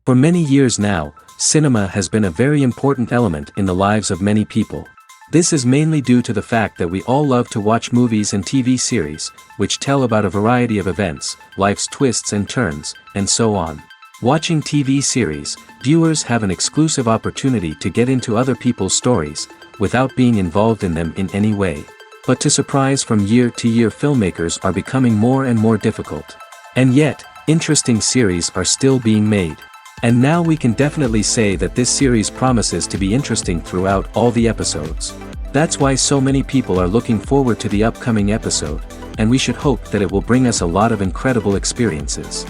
For many years now, cinema has been a very important element in the lives of many people. This is mainly due to the fact that we all love to watch movies and TV series, which tell about a variety of events, life's twists and turns, and so on. Watching TV series, viewers have an exclusive opportunity to get into other people's stories, without being involved in them in any way. But to surprise from year to year, filmmakers are becoming more and more difficult. And yet, interesting series are still being made. And now we can definitely say that this series promises to be interesting throughout all the episodes. That's why so many people are looking forward to the upcoming episode, and we should hope that it will bring us a lot of incredible experiences.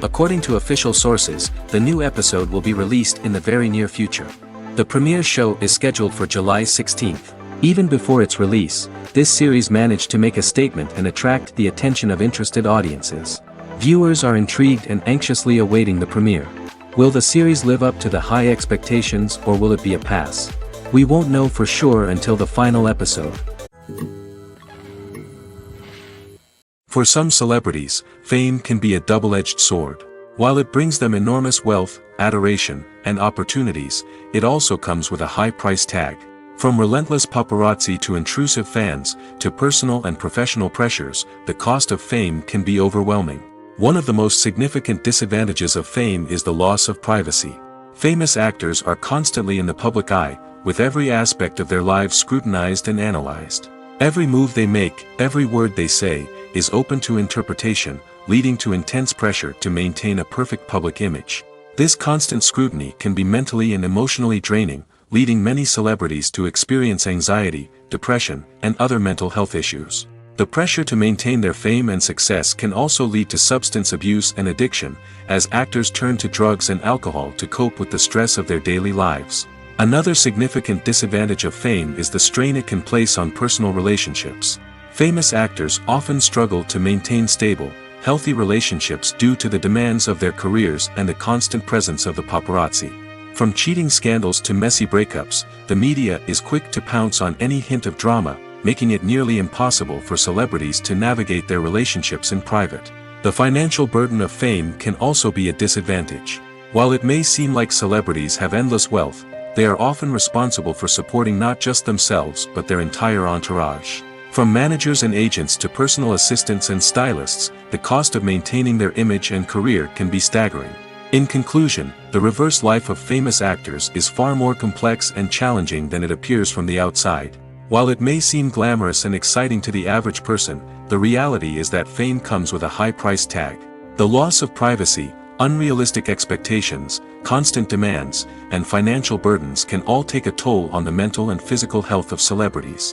According to official sources, the new episode will be released in the very near future. The premiere show is scheduled for July 16th. Even before its release, this series managed to make a statement and attract the attention of interested audiences. Viewers are intrigued and anxiously awaiting the premiere. Will the series live up to the high expectations, or will it be a pass? We won't know for sure until the final episode. For some celebrities, fame can be a double-edged sword. While it brings them enormous wealth, adoration, and opportunities, it also comes with a high price tag. From relentless paparazzi to intrusive fans, to personal and professional pressures, the cost of fame can be overwhelming. One of the most significant disadvantages of fame is the loss of privacy. Famous actors are constantly in the public eye, with every aspect of their lives scrutinized and analyzed. Every move they make, every word they say, is open to interpretation, leading to intense pressure to maintain a perfect public image. This constant scrutiny can be mentally and emotionally draining, leading many celebrities to experience anxiety, depression, and other mental health issues. The pressure to maintain their fame and success can also lead to substance abuse and addiction, as actors turn to drugs and alcohol to cope with the stress of their daily lives. Another significant disadvantage of fame is the strain it can place on personal relationships. Famous actors often struggle to maintain stable, healthy relationships due to the demands of their careers and the constant presence of the paparazzi. From cheating scandals to messy breakups, the media is quick to pounce on any hint of drama, making it nearly impossible for celebrities to navigate their relationships in private. The financial burden of fame can also be a disadvantage. While it may seem like celebrities have endless wealth, they are often responsible for supporting not just themselves but their entire entourage. From managers and agents to personal assistants and stylists, the cost of maintaining their image and career can be staggering. In conclusion, the reverse life of famous actors is far more complex and challenging than it appears from the outside. While it may seem glamorous and exciting to the average person, the reality is that fame comes with a high price tag. The loss of privacy, unrealistic expectations, constant demands, and financial burdens can all take a toll on the mental and physical health of celebrities.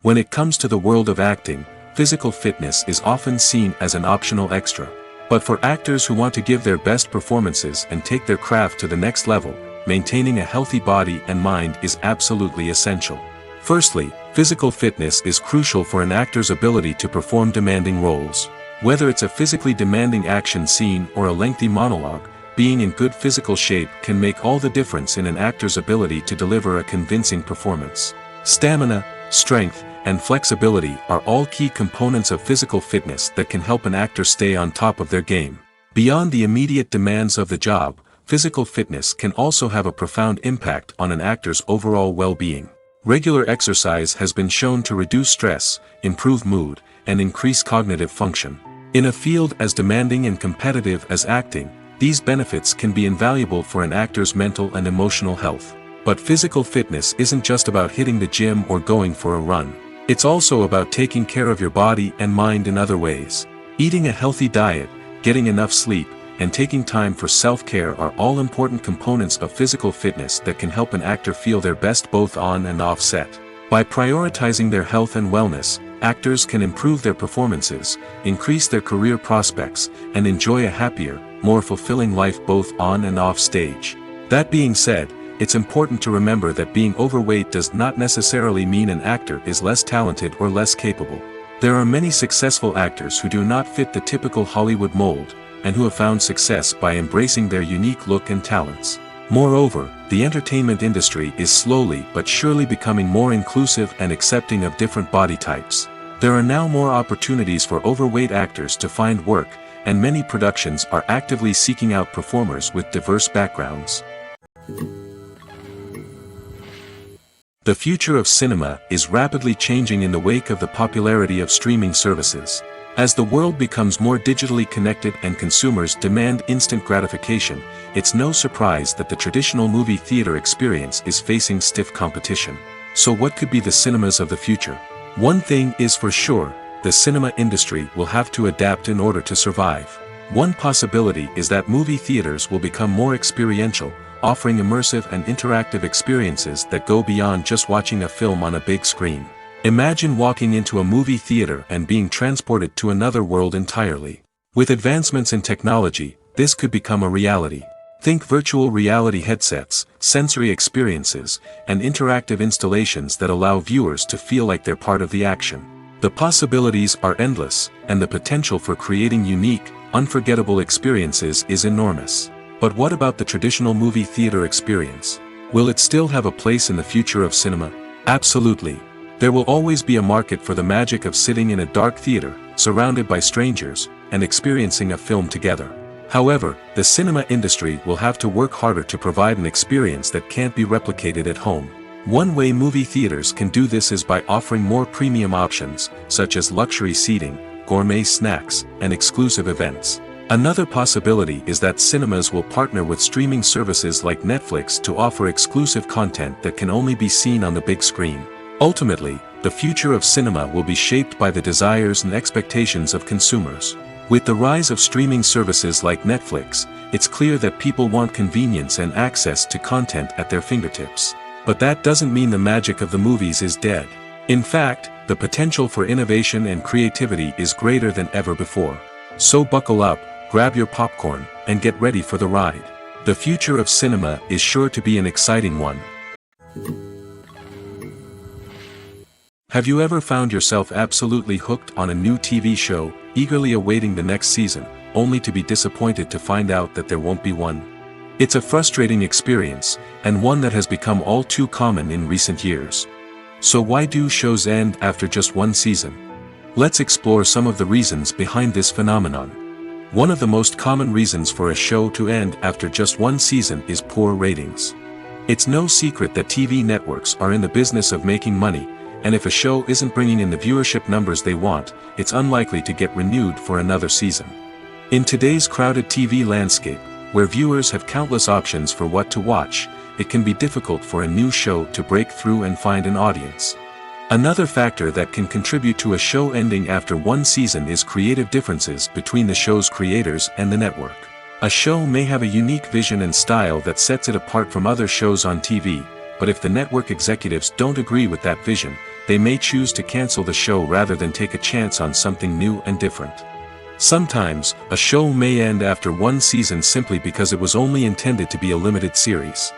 When it comes to the world of acting, physical fitness is often seen as an optional extra. But for actors who want to give their best performances and take their craft to the next level, maintaining a healthy body and mind is absolutely essential. Firstly, physical fitness is crucial for an actor's ability to perform demanding roles. Whether it's a physically demanding action scene or a lengthy monologue, being in good physical shape can make all the difference in an actor's ability to deliver a convincing performance. Stamina, strength, and flexibility are all key components of physical fitness that can help an actor stay on top of their game. Beyond the immediate demands of the job, physical fitness can also have a profound impact on an actor's overall well-being. Regular exercise has been shown to reduce stress, improve mood, and increase cognitive function. In a field as demanding and competitive as acting, these benefits can be invaluable for an actor's mental and emotional health. But physical fitness isn't just about hitting the gym or going for a run. It's also about taking care of your body and mind in other ways. Eating a healthy diet, getting enough sleep, and taking time for self-care are all important components of physical fitness that can help an actor feel their best both on and off set. By prioritizing their health and wellness, actors can improve their performances, increase their career prospects, and enjoy a happier, more fulfilling life both on and off stage. That being said, it's important to remember that being overweight does not necessarily mean an actor is less talented or less capable. There are many successful actors who do not fit the typical Hollywood mold, and who have found success by embracing their unique look and talents. Moreover, the entertainment industry is slowly but surely becoming more inclusive and accepting of different body types. There are now more opportunities for overweight actors to find work, and many productions are actively seeking out performers with diverse backgrounds. The future of cinema is rapidly changing in the wake of the popularity of streaming services. As the world becomes more digitally connected and consumers demand instant gratification, it's no surprise that the traditional movie theater experience is facing stiff competition. So what could be the cinemas of the future? One thing is for sure, the cinema industry will have to adapt in order to survive. One possibility is that movie theaters will become more experiential, offering immersive and interactive experiences that go beyond just watching a film on a big screen. Imagine walking into a movie theater and being transported to another world entirely. With advancements in technology, this could become a reality. Think virtual reality headsets, sensory experiences, and interactive installations that allow viewers to feel like they're part of the action. The possibilities are endless, and the potential for creating unique, unforgettable experiences is enormous. But what about the traditional movie theater experience? Will it still have a place in the future of cinema? Absolutely. There will always be a market for the magic of sitting in a dark theater, surrounded by strangers, and experiencing a film together. However, the cinema industry will have to work harder to provide an experience that can't be replicated at home. One way movie theaters can do this is by offering more premium options, such as luxury seating, gourmet snacks, and exclusive events. Another possibility is that cinemas will partner with streaming services like Netflix to offer exclusive content that can only be seen on the big screen. Ultimately, the future of cinema will be shaped by the desires and expectations of consumers. With the rise of streaming services like Netflix, it's clear that people want convenience and access to content at their fingertips. But that doesn't mean the magic of the movies is dead. In fact, the potential for innovation and creativity is greater than ever before. So buckle up, grab your popcorn, and get ready for the ride. The future of cinema is sure to be an exciting one. Have you ever found yourself absolutely hooked on a new TV show, eagerly awaiting the next season, only to be disappointed to find out that there won't be one? It's a frustrating experience, and one that has become all too common in recent years. So why do shows end after just one season? Let's explore some of the reasons behind this phenomenon. One of the most common reasons for a show to end after just one season is poor ratings. It's no secret that TV networks are in the business of making money, and if a show isn't bringing in the viewership numbers they want, it's unlikely to get renewed for another season. In today's crowded TV landscape, where viewers have countless options for what to watch, it can be difficult for a new show to break through and find an audience. Another factor that can contribute to a show ending after one season is creative differences between the show's creators and the network. A show may have a unique vision and style that sets it apart from other shows on TV, but if the network executives don't agree with that vision, they may choose to cancel the show rather than take a chance on something new and different. Sometimes, a show may end after one season simply because it was only intended to be a limited series.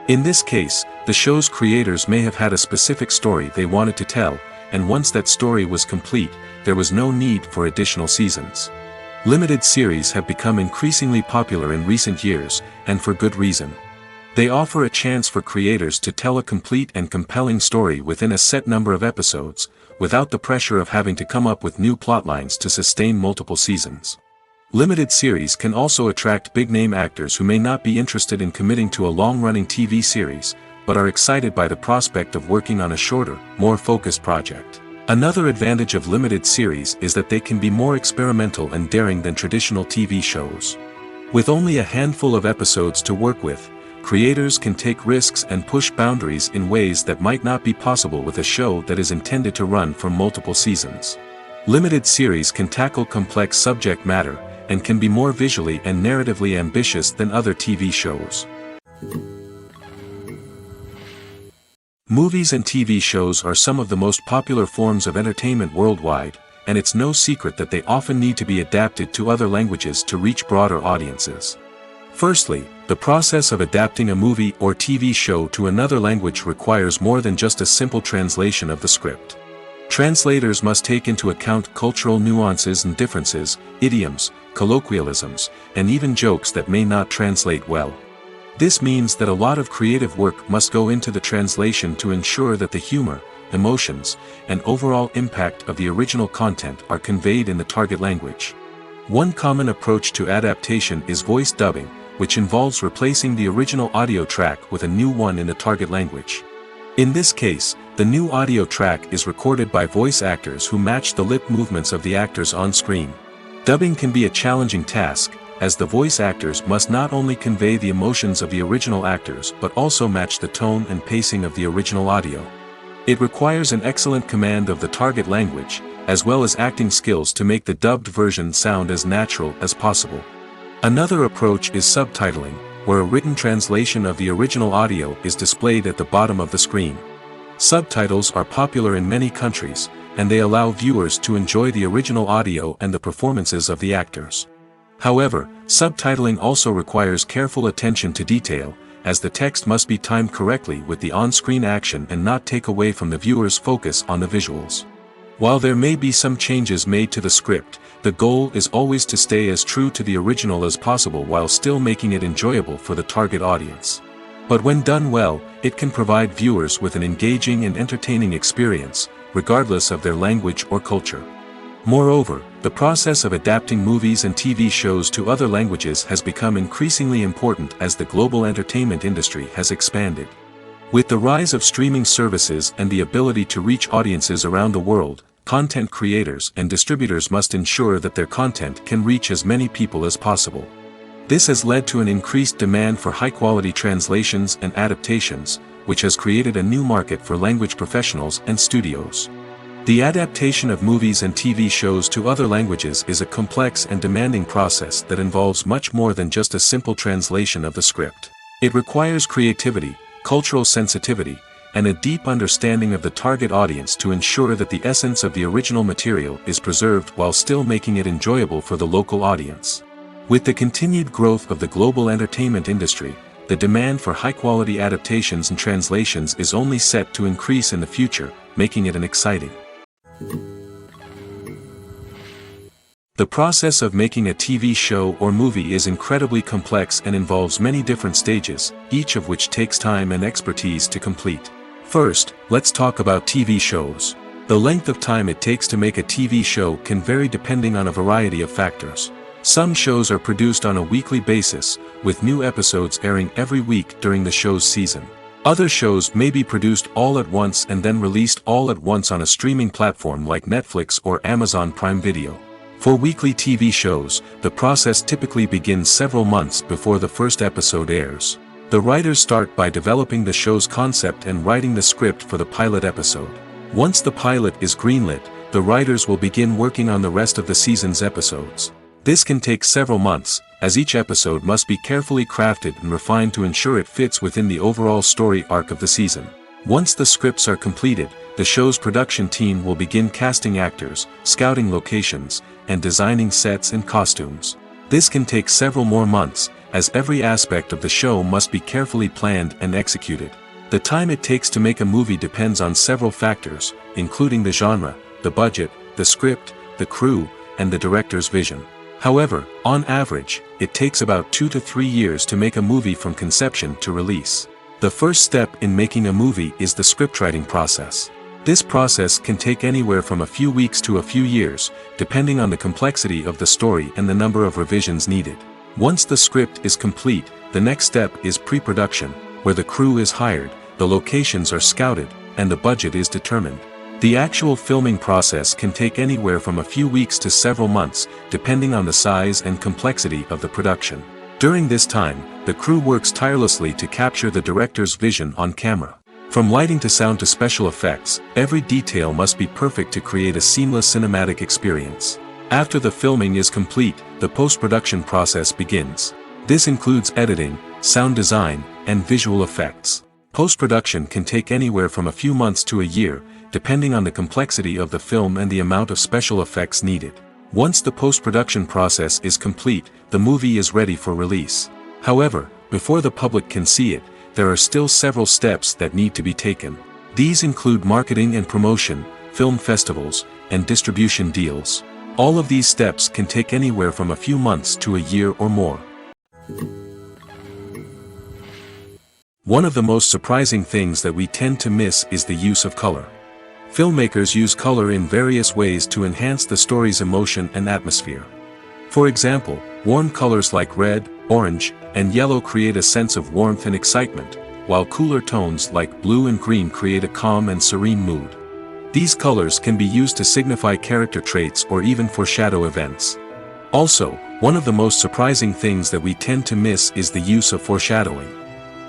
In this case, the show's creators may have had a specific story they wanted to tell, and once that story was complete, there was no need for additional seasons. Limited series have become increasingly popular in recent years, and for good reason. They offer a chance for creators to tell a complete and compelling story within a set number of episodes, without the pressure of having to come up with new plotlines to sustain multiple seasons. Limited series can also attract big-name actors who may not be interested in committing to a long-running TV series, but are excited by the prospect of working on a shorter, more focused project. Another advantage of limited series is that they can be more experimental and daring than traditional TV shows. With only a handful of episodes to work with, creators can take risks and push boundaries in ways that might not be possible with a show that is intended to run for multiple seasons. Limited series can tackle complex subject matter, and can be more visually and narratively ambitious than other TV shows. Movies and TV shows are some of the most popular forms of entertainment worldwide, and it's no secret that they often need to be adapted to other languages to reach broader audiences. Firstly, the process of adapting a movie or TV show to another language requires more than just a simple translation of the script. Translators must take into account cultural nuances and differences, idioms, colloquialisms, and even jokes that may not translate well. This means that a lot of creative work must go into the translation to ensure that the humor, emotions, and overall impact of the original content are conveyed in the target language. One common approach to adaptation is voice dubbing, which involves replacing the original audio track with a new one in the target language. In this case, the new audio track is recorded by voice actors who match the lip movements of the actors on screen. Dubbing can be a challenging task, as the voice actors must not only convey the emotions of the original actors but also match the tone and pacing of the original audio. It requires an excellent command of the target language, as well as acting skills to make the dubbed version sound as natural as possible. Another approach is subtitling, where a written translation of the original audio is displayed at the bottom of the screen. Subtitles are popular in many countries, and they allow viewers to enjoy the original audio and the performances of the actors. However, subtitling also requires careful attention to detail, as the text must be timed correctly with the on-screen action and not take away from the viewer's focus on the visuals. While there may be some changes made to the script, the goal is always to stay as true to the original as possible while still making it enjoyable for the target audience. But when done well, it can provide viewers with an engaging and entertaining experience, regardless of their language or culture. Moreover, the process of adapting movies and TV shows to other languages has become increasingly important as the global entertainment industry has expanded. With the rise of streaming services and the ability to reach audiences around the world, content creators and distributors must ensure that their content can reach as many people as possible. This has led to an increased demand for high-quality translations and adaptations, which has created a new market for language professionals and studios. The adaptation of movies and TV shows to other languages is a complex and demanding process that involves much more than just a simple translation of the script. It requires creativity, cultural sensitivity, and a deep understanding of the target audience to ensure that the essence of the original material is preserved while still making it enjoyable for the local audience. With the continued growth of the global entertainment industry, the demand for high-quality adaptations and translations is only set to increase in the future, making it an exciting. The process of making a TV show or movie is incredibly complex and involves many different stages, each of which takes time and expertise to complete. First, let's talk about TV shows. The length of time it takes to make a TV show can vary depending on a variety of factors. Some shows are produced on a weekly basis, with new episodes airing every week during the show's season. Other shows may be produced all at once and then released all at once on a streaming platform like Netflix or Amazon Prime Video. For weekly TV shows, the process typically begins several months before the first episode airs. The writers start by developing the show's concept and writing the script for the pilot episode. Once the pilot is greenlit, the writers will begin working on the rest of the season's episodes. This can take several months, as each episode must be carefully crafted and refined to ensure it fits within the overall story arc of the season. Once the scripts are completed, the show's production team will begin casting actors, scouting locations, and designing sets and costumes. This can take several more months, as every aspect of the show must be carefully planned and executed. The time it takes to make a movie depends on several factors, including the genre, the budget, the script, the crew, and the director's vision. However, on average, it takes about 2 to 3 years to make a movie from conception to release. The first step in making a movie is the scriptwriting process. This process can take anywhere from a few weeks to a few years, depending on the complexity of the story and the number of revisions needed. Once the script is complete, the next step is pre-production, where the crew is hired, the locations are scouted, and the budget is determined. The actual filming process can take anywhere from a few weeks to several months, depending on the size and complexity of the production. During this time, the crew works tirelessly to capture the director's vision on camera. From lighting to sound to special effects, every detail must be perfect to create a seamless cinematic experience. After the filming is complete, the post-production process begins. This includes editing, sound design, and visual effects. Post-production can take anywhere from a few months to a year, depending on the complexity of the film and the amount of special effects needed. Once the post-production process is complete, the movie is ready for release. However, before the public can see it, there are still several steps that need to be taken. These include marketing and promotion, film festivals, and distribution deals. All of these steps can take anywhere from a few months to a year or more. One of the most surprising things that we tend to miss is the use of color. Filmmakers use color in various ways to enhance the story's emotion and atmosphere. For example, warm colors like red, orange, and yellow create a sense of warmth and excitement, while cooler tones like blue and green create a calm and serene mood. These colors can be used to signify character traits or even foreshadow events. Also, one of the most surprising things that we tend to miss is the use of foreshadowing.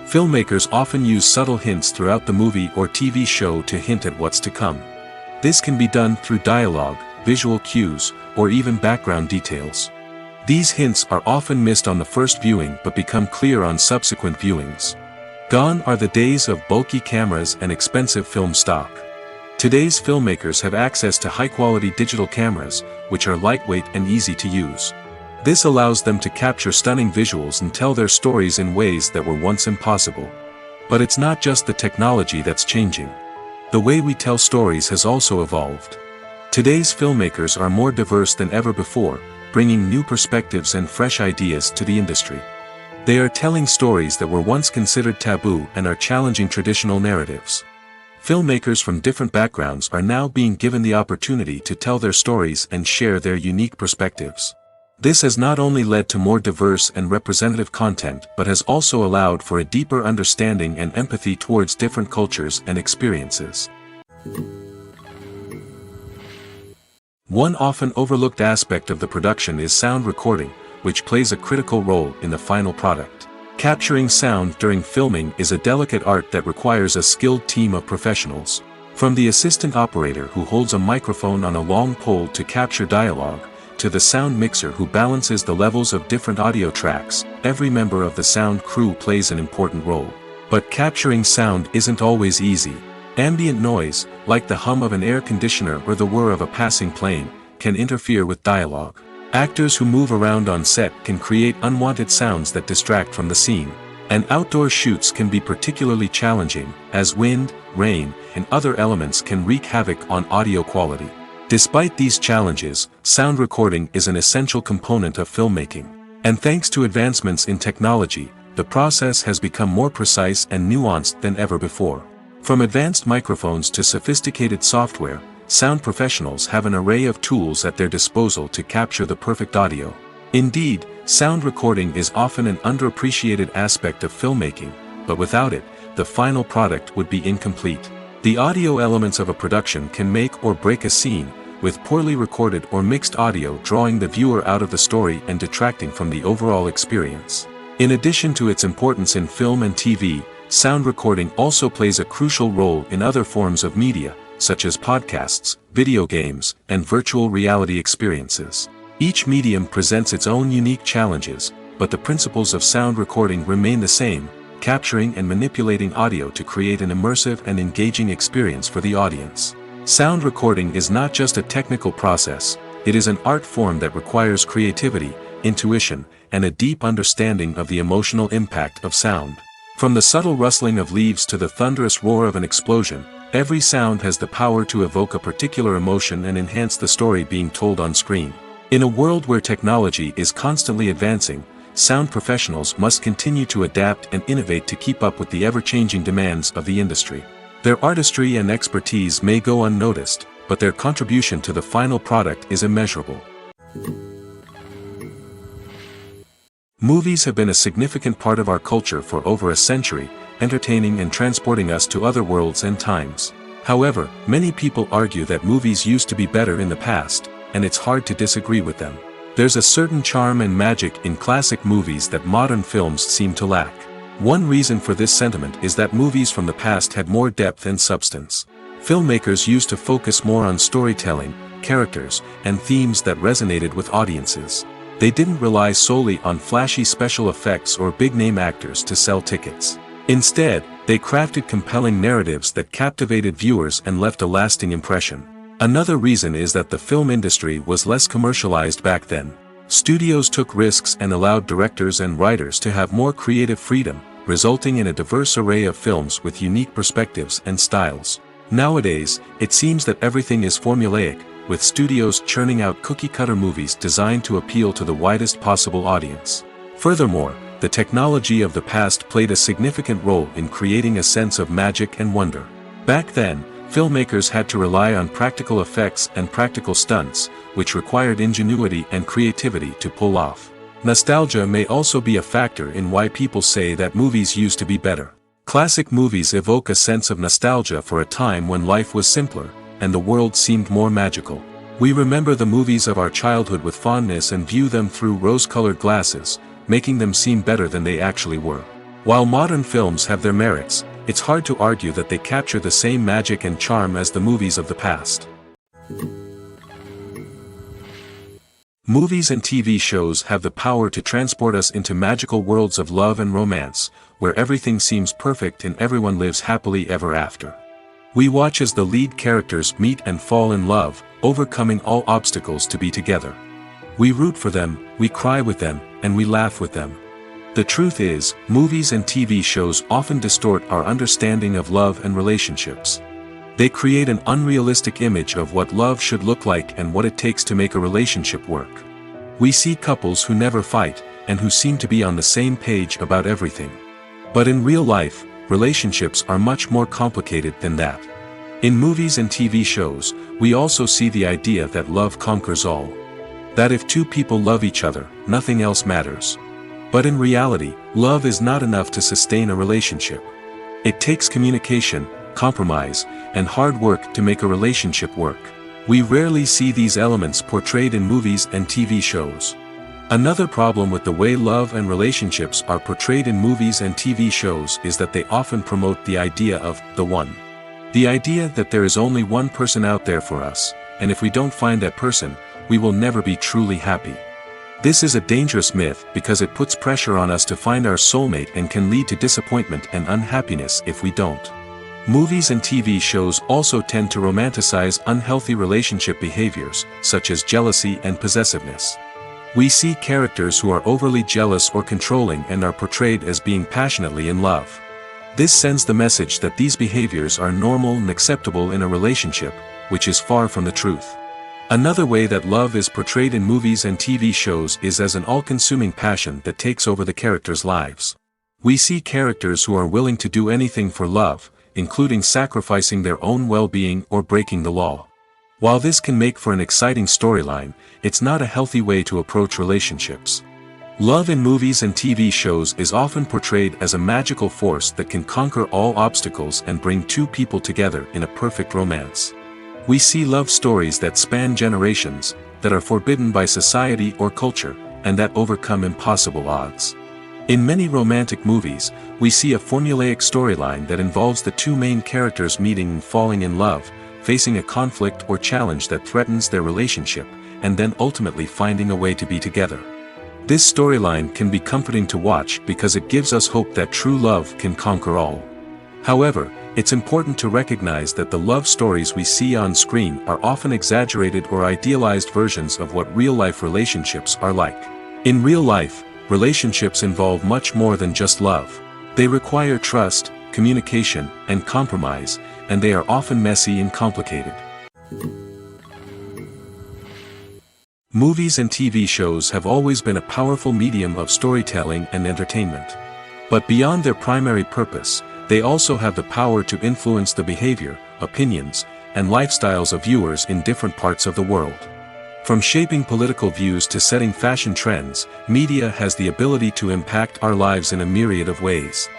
Filmmakers often use subtle hints throughout the movie or TV show to hint at what's to come. This can be done through dialogue, visual cues, or even background details. These hints are often missed on the first viewing but become clear on subsequent viewings. Gone are the days of bulky cameras and expensive film stock. Today's filmmakers have access to high-quality digital cameras, which are lightweight and easy to use. This allows them to capture stunning visuals and tell their stories in ways that were once impossible. But it's not just the technology that's changing. The way we tell stories has also evolved. Today's filmmakers are more diverse than ever before, bringing new perspectives and fresh ideas to the industry. They are telling stories that were once considered taboo and are challenging traditional narratives. Filmmakers from different backgrounds are now being given the opportunity to tell their stories and share their unique perspectives. This has not only led to more diverse and representative content but has also allowed for a deeper understanding and empathy towards different cultures and experiences. One often overlooked aspect of the production is sound recording, which plays a critical role in the final product. Capturing sound during filming is a delicate art that requires a skilled team of professionals. From the assistant operator who holds a microphone on a long pole to capture dialogue, to the sound mixer who balances the levels of different audio tracks, every member of the sound crew plays an important role. But capturing sound isn't always easy. Ambient noise, like the hum of an air conditioner or the whir of a passing plane, can interfere with dialogue. Actors who move around on set can create unwanted sounds that distract from the scene. And outdoor shoots can be particularly challenging, as wind, rain, and other elements can wreak havoc on audio quality. Despite these challenges, sound recording is an essential component of filmmaking. And thanks to advancements in technology, the process has become more precise and nuanced than ever before. From advanced microphones to sophisticated software, sound professionals have an array of tools at their disposal to capture the perfect audio. Indeed, sound recording is often an underappreciated aspect of filmmaking, but without it, the final product would be incomplete. The audio elements of a production can make or break a scene, with poorly recorded or mixed audio drawing the viewer out of the story and detracting from the overall experience. In addition to its importance in film and TV, sound recording also plays a crucial role in other forms of media, such as podcasts, video games, and virtual reality experiences. Each medium presents its own unique challenges, but the principles of sound recording remain the same, capturing and manipulating audio to create an immersive and engaging experience for the audience. Sound recording is not just a technical process, it is an art form that requires creativity, intuition, and a deep understanding of the emotional impact of sound. From the subtle rustling of leaves to the thunderous roar of an explosion, every sound has the power to evoke a particular emotion and enhance the story being told on screen. In a world where technology is constantly advancing, sound professionals must continue to adapt and innovate to keep up with the ever-changing demands of the industry. Their artistry and expertise may go unnoticed, but their contribution to the final product is immeasurable. Movies have been a significant part of our culture for over a century, entertaining and transporting us to other worlds and times. However, many people argue that movies used to be better in the past, and it's hard to disagree with them. There's a certain charm and magic in classic movies that modern films seem to lack. One reason for this sentiment is that movies from the past had more depth and substance. Filmmakers used to focus more on storytelling, characters, and themes that resonated with audiences. They didn't rely solely on flashy special effects or big-name actors to sell tickets. Instead, they crafted compelling narratives that captivated viewers and left a lasting impression. Another reason is that the film industry was less commercialized back then. Studios took risks and allowed directors and writers to have more creative freedom, resulting in a diverse array of films with unique perspectives and styles. Nowadays, it seems that everything is formulaic, with studios churning out cookie-cutter movies designed to appeal to the widest possible audience. Furthermore, the technology of the past played a significant role in creating a sense of magic and wonder. Back then, Filmmakers had to rely on practical effects and practical stunts, which required ingenuity and creativity to pull off. Nostalgia may also be a factor in why people say that movies used to be better. Classic movies evoke a sense of nostalgia for a time when life was simpler, and the world seemed more magical. We remember the movies of our childhood with fondness and view them through rose-colored glasses, making them seem better than they actually were. While modern films have their merits, it's hard to argue that they capture the same magic and charm as the movies of the past. Movies and TV shows have the power to transport us into magical worlds of love and romance, where everything seems perfect and everyone lives happily ever after. We watch as the lead characters meet and fall in love, overcoming all obstacles to be together. We root for them, we cry with them, and we laugh with them. The truth is, movies and TV shows often distort our understanding of love and relationships. They create an unrealistic image of what love should look like and what it takes to make a relationship work. We see couples who never fight, and who seem to be on the same page about everything. But in real life, relationships are much more complicated than that. In movies and TV shows, we also see the idea that love conquers all. That if two people love each other, nothing else matters. But in reality, love is not enough to sustain a relationship. It takes communication, compromise, and hard work to make a relationship work. We rarely see these elements portrayed in movies and TV shows. Another problem with the way love and relationships are portrayed in movies and TV shows is that they often promote the idea of the one. The idea that there is only one person out there for us, and if we don't find that person, we will never be truly happy. This is a dangerous myth because it puts pressure on us to find our soulmate and can lead to disappointment and unhappiness if we don't. Movies and TV shows also tend to romanticize unhealthy relationship behaviors, such as jealousy and possessiveness. We see characters who are overly jealous or controlling and are portrayed as being passionately in love. This sends the message that these behaviors are normal and acceptable in a relationship, which is far from the truth. Another way that love is portrayed in movies and TV shows is as an all-consuming passion that takes over the characters' lives. We see characters who are willing to do anything for love, including sacrificing their own well-being or breaking the law. While this can make for an exciting storyline, it's not a healthy way to approach relationships. Love in movies and TV shows is often portrayed as a magical force that can conquer all obstacles and bring two people together in a perfect romance. We see love stories that span generations, that are forbidden by society or culture, and that overcome impossible odds. In many romantic movies, we see a formulaic storyline that involves the two main characters meeting and falling in love, facing a conflict or challenge that threatens their relationship, and then ultimately finding a way to be together. This storyline can be comforting to watch because it gives us hope that true love can conquer all. However, it's important to recognize that the love stories we see on screen are often exaggerated or idealized versions of what real-life relationships are like. In real life, relationships involve much more than just love. They require trust, communication, and compromise, and they are often messy and complicated. Movies and TV shows have always been a powerful medium of storytelling and entertainment. But beyond their primary purpose, they also have the power to influence the behavior, opinions, and lifestyles of viewers in different parts of the world. From shaping political views to setting fashion trends, media has the ability to impact our lives in a myriad of ways.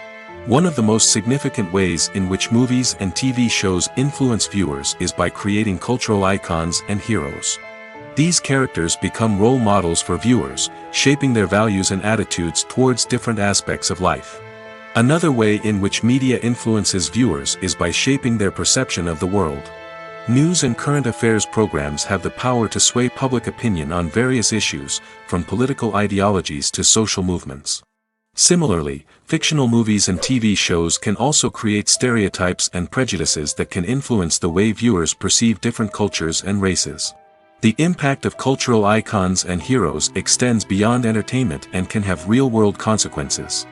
One of the most significant ways in which movies and TV shows influence viewers is by creating cultural icons and heroes. These characters become role models for viewers, shaping their values and attitudes towards different aspects of life. Another way in which media influences viewers is by shaping their perception of the world. News and current affairs programs have the power to sway public opinion on various issues, from political ideologies to social movements. Similarly, fictional movies and TV shows can also create stereotypes and prejudices that can influence the way viewers perceive different cultures and races. The impact of cultural icons and heroes extends beyond entertainment and can have real-world consequences.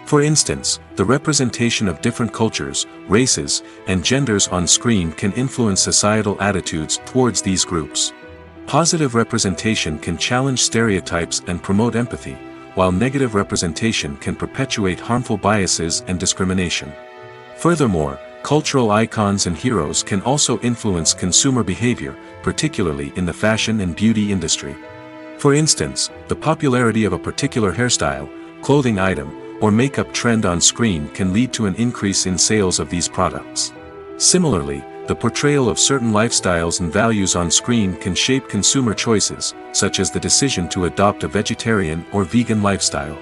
For instance, the representation of different cultures, races, and genders on screen can influence societal attitudes towards these groups. Positive representation can challenge stereotypes and promote empathy, while negative representation can perpetuate harmful biases and discrimination. Furthermore, Cultural icons and heroes can also influence consumer behavior, particularly in the fashion and beauty industry. For instance, the popularity of a particular hairstyle, clothing item, or makeup trend on screen can lead to an increase in sales of these products. Similarly, the portrayal of certain lifestyles and values on screen can shape consumer choices, such as the decision to adopt a vegetarian or vegan lifestyle.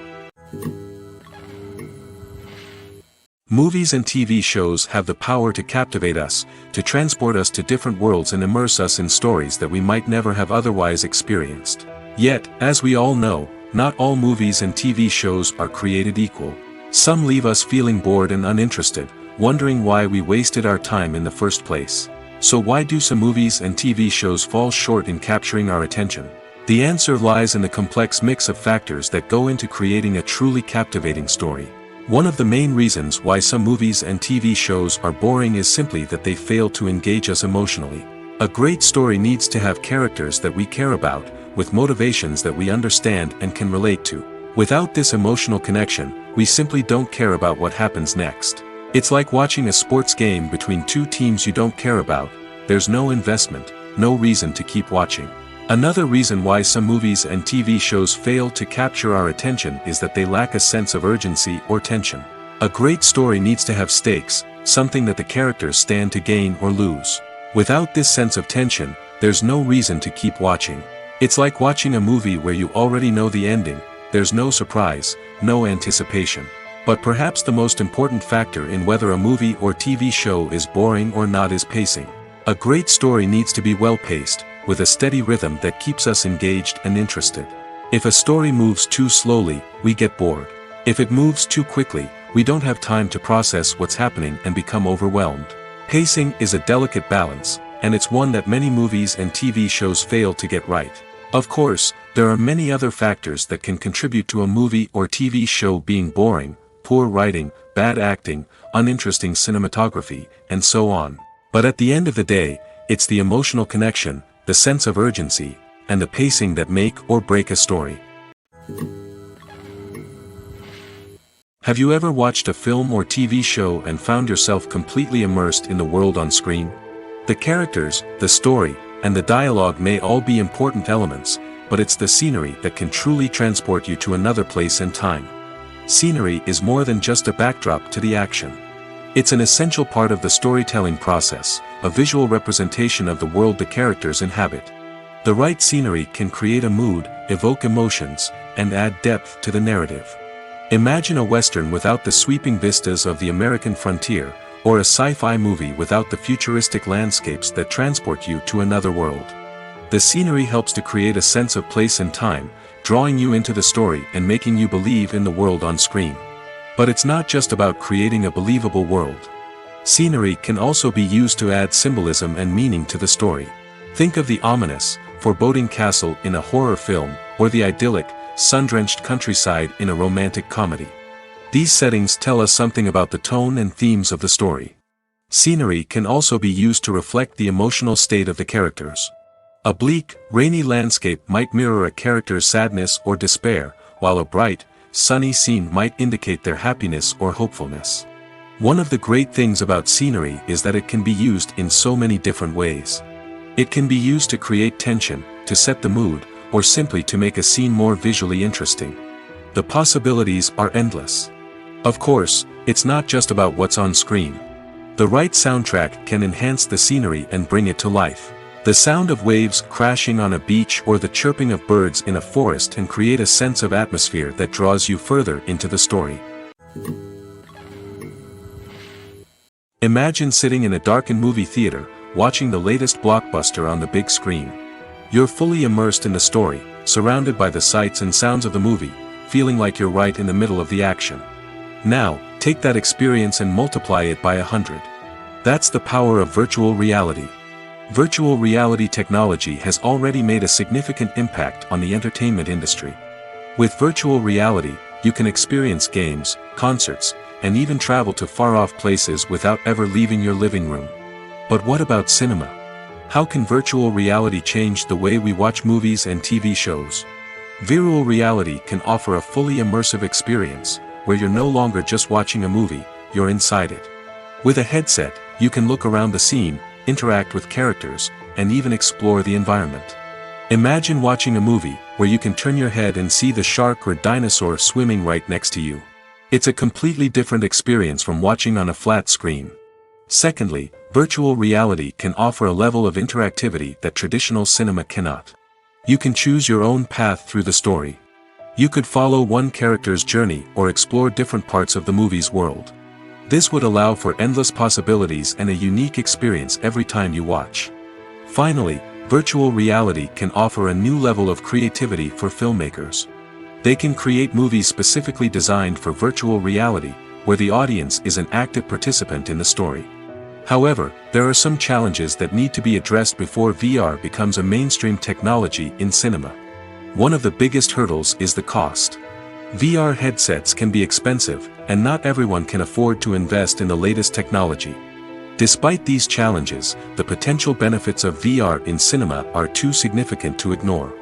Movies and TV shows have the power to captivate us, to transport us to different worlds and immerse us in stories that we might never have otherwise experienced. Yet, as we all know, not all movies and TV shows are created equal. Some leave us feeling bored and uninterested, wondering why we wasted our time in the first place. So why do some movies and TV shows fall short in capturing our attention? The answer lies in the complex mix of factors that go into creating a truly captivating story. One of the main reasons why some movies and TV shows are boring is simply that they fail to engage us emotionally. A great story needs to have characters that we care about, with motivations that we understand and can relate to. Without this emotional connection, we simply don't care about what happens next. It's like watching a sports game between two teams you don't care about. There's no investment, no reason to keep watching. Another reason why some movies and TV shows fail to capture our attention is that they lack a sense of urgency or tension. A great story needs to have stakes, something that the characters stand to gain or lose. Without this sense of tension, there's no reason to keep watching. It's like watching a movie where you already know the ending. There's no surprise, no anticipation. But perhaps the most important factor in whether a movie or TV show is boring or not is pacing. A great story needs to be well-paced, with a steady rhythm that keeps us engaged and interested. If a story moves too slowly, we get bored. If it moves too quickly, we don't have time to process what's happening and become overwhelmed. Pacing is a delicate balance, and it's one that many movies and TV shows fail to get right. Of course, there are many other factors that can contribute to a movie or TV show being boring: poor writing, bad acting, uninteresting cinematography, and so on. But at the end of the day, it's the emotional connection, the sense of urgency, and the pacing that make or break a story. Have you ever watched a film or TV show and found yourself completely immersed in the world on screen? The characters, the story, and the dialogue may all be important elements, but it's the scenery that can truly transport you to another place and time. Scenery is more than just a backdrop to the action. It's an essential part of the storytelling process, a visual representation of the world the characters inhabit. The right scenery can create a mood, evoke emotions, and add depth to the narrative. Imagine a Western without the sweeping vistas of the American frontier, or a sci-fi movie without the futuristic landscapes that transport you to another world. The scenery helps to create a sense of place and time, drawing you into the story and making you believe in the world on screen. But it's not just about creating a believable world. Scenery can also be used to add symbolism and meaning to the story. Think of the ominous, foreboding castle in a horror film, or the idyllic, sun-drenched countryside in a romantic comedy. These settings tell us something about the tone and themes of the story. Scenery can also be used to reflect the emotional state of the characters. A bleak, rainy landscape might mirror a character's sadness or despair, while a bright, sunny scene might indicate their happiness or hopefulness. One of the great things about scenery is that it can be used in so many different ways. It can be used to create tension, to set the mood, or simply to make a scene more visually interesting. The possibilities are endless. Of course, it's not just about what's on screen. The right soundtrack can enhance the scenery and bring it to life. The sound of waves crashing on a beach or the chirping of birds in a forest can create a sense of atmosphere that draws you further into the story. Imagine sitting in a darkened movie theater, watching the latest blockbuster on the big screen. You're fully immersed in the story, surrounded by the sights and sounds of the movie, feeling like you're right in the middle of the action. Now, take that experience and multiply it by 100. That's the power of virtual reality. Virtual reality technology has already made a significant impact on the entertainment industry. With virtual reality, you can experience games, concerts, and even travel to far-off places without ever leaving your living room. But what about cinema? How can virtual reality change the way we watch movies and TV shows? Virtual reality can offer a fully immersive experience, where you're no longer just watching a movie, you're inside it. With a headset, you can look around the scene, interact with characters, and even explore the environment. Imagine watching a movie where you can turn your head and see the shark or dinosaur swimming right next to you. It's a completely different experience from watching on a flat screen. Secondly, virtual reality can offer a level of interactivity that traditional cinema cannot. You can choose your own path through the story. You could follow one character's journey or explore different parts of the movie's world. This would allow for endless possibilities and a unique experience every time you watch. Finally, virtual reality can offer a new level of creativity for filmmakers. They can create movies specifically designed for virtual reality, where the audience is an active participant in the story. However, there are some challenges that need to be addressed before VR becomes a mainstream technology in cinema. One of the biggest hurdles is the cost. VR headsets can be expensive, and not everyone can afford to invest in the latest technology. Despite these challenges, the potential benefits of VR in cinema are too significant to ignore.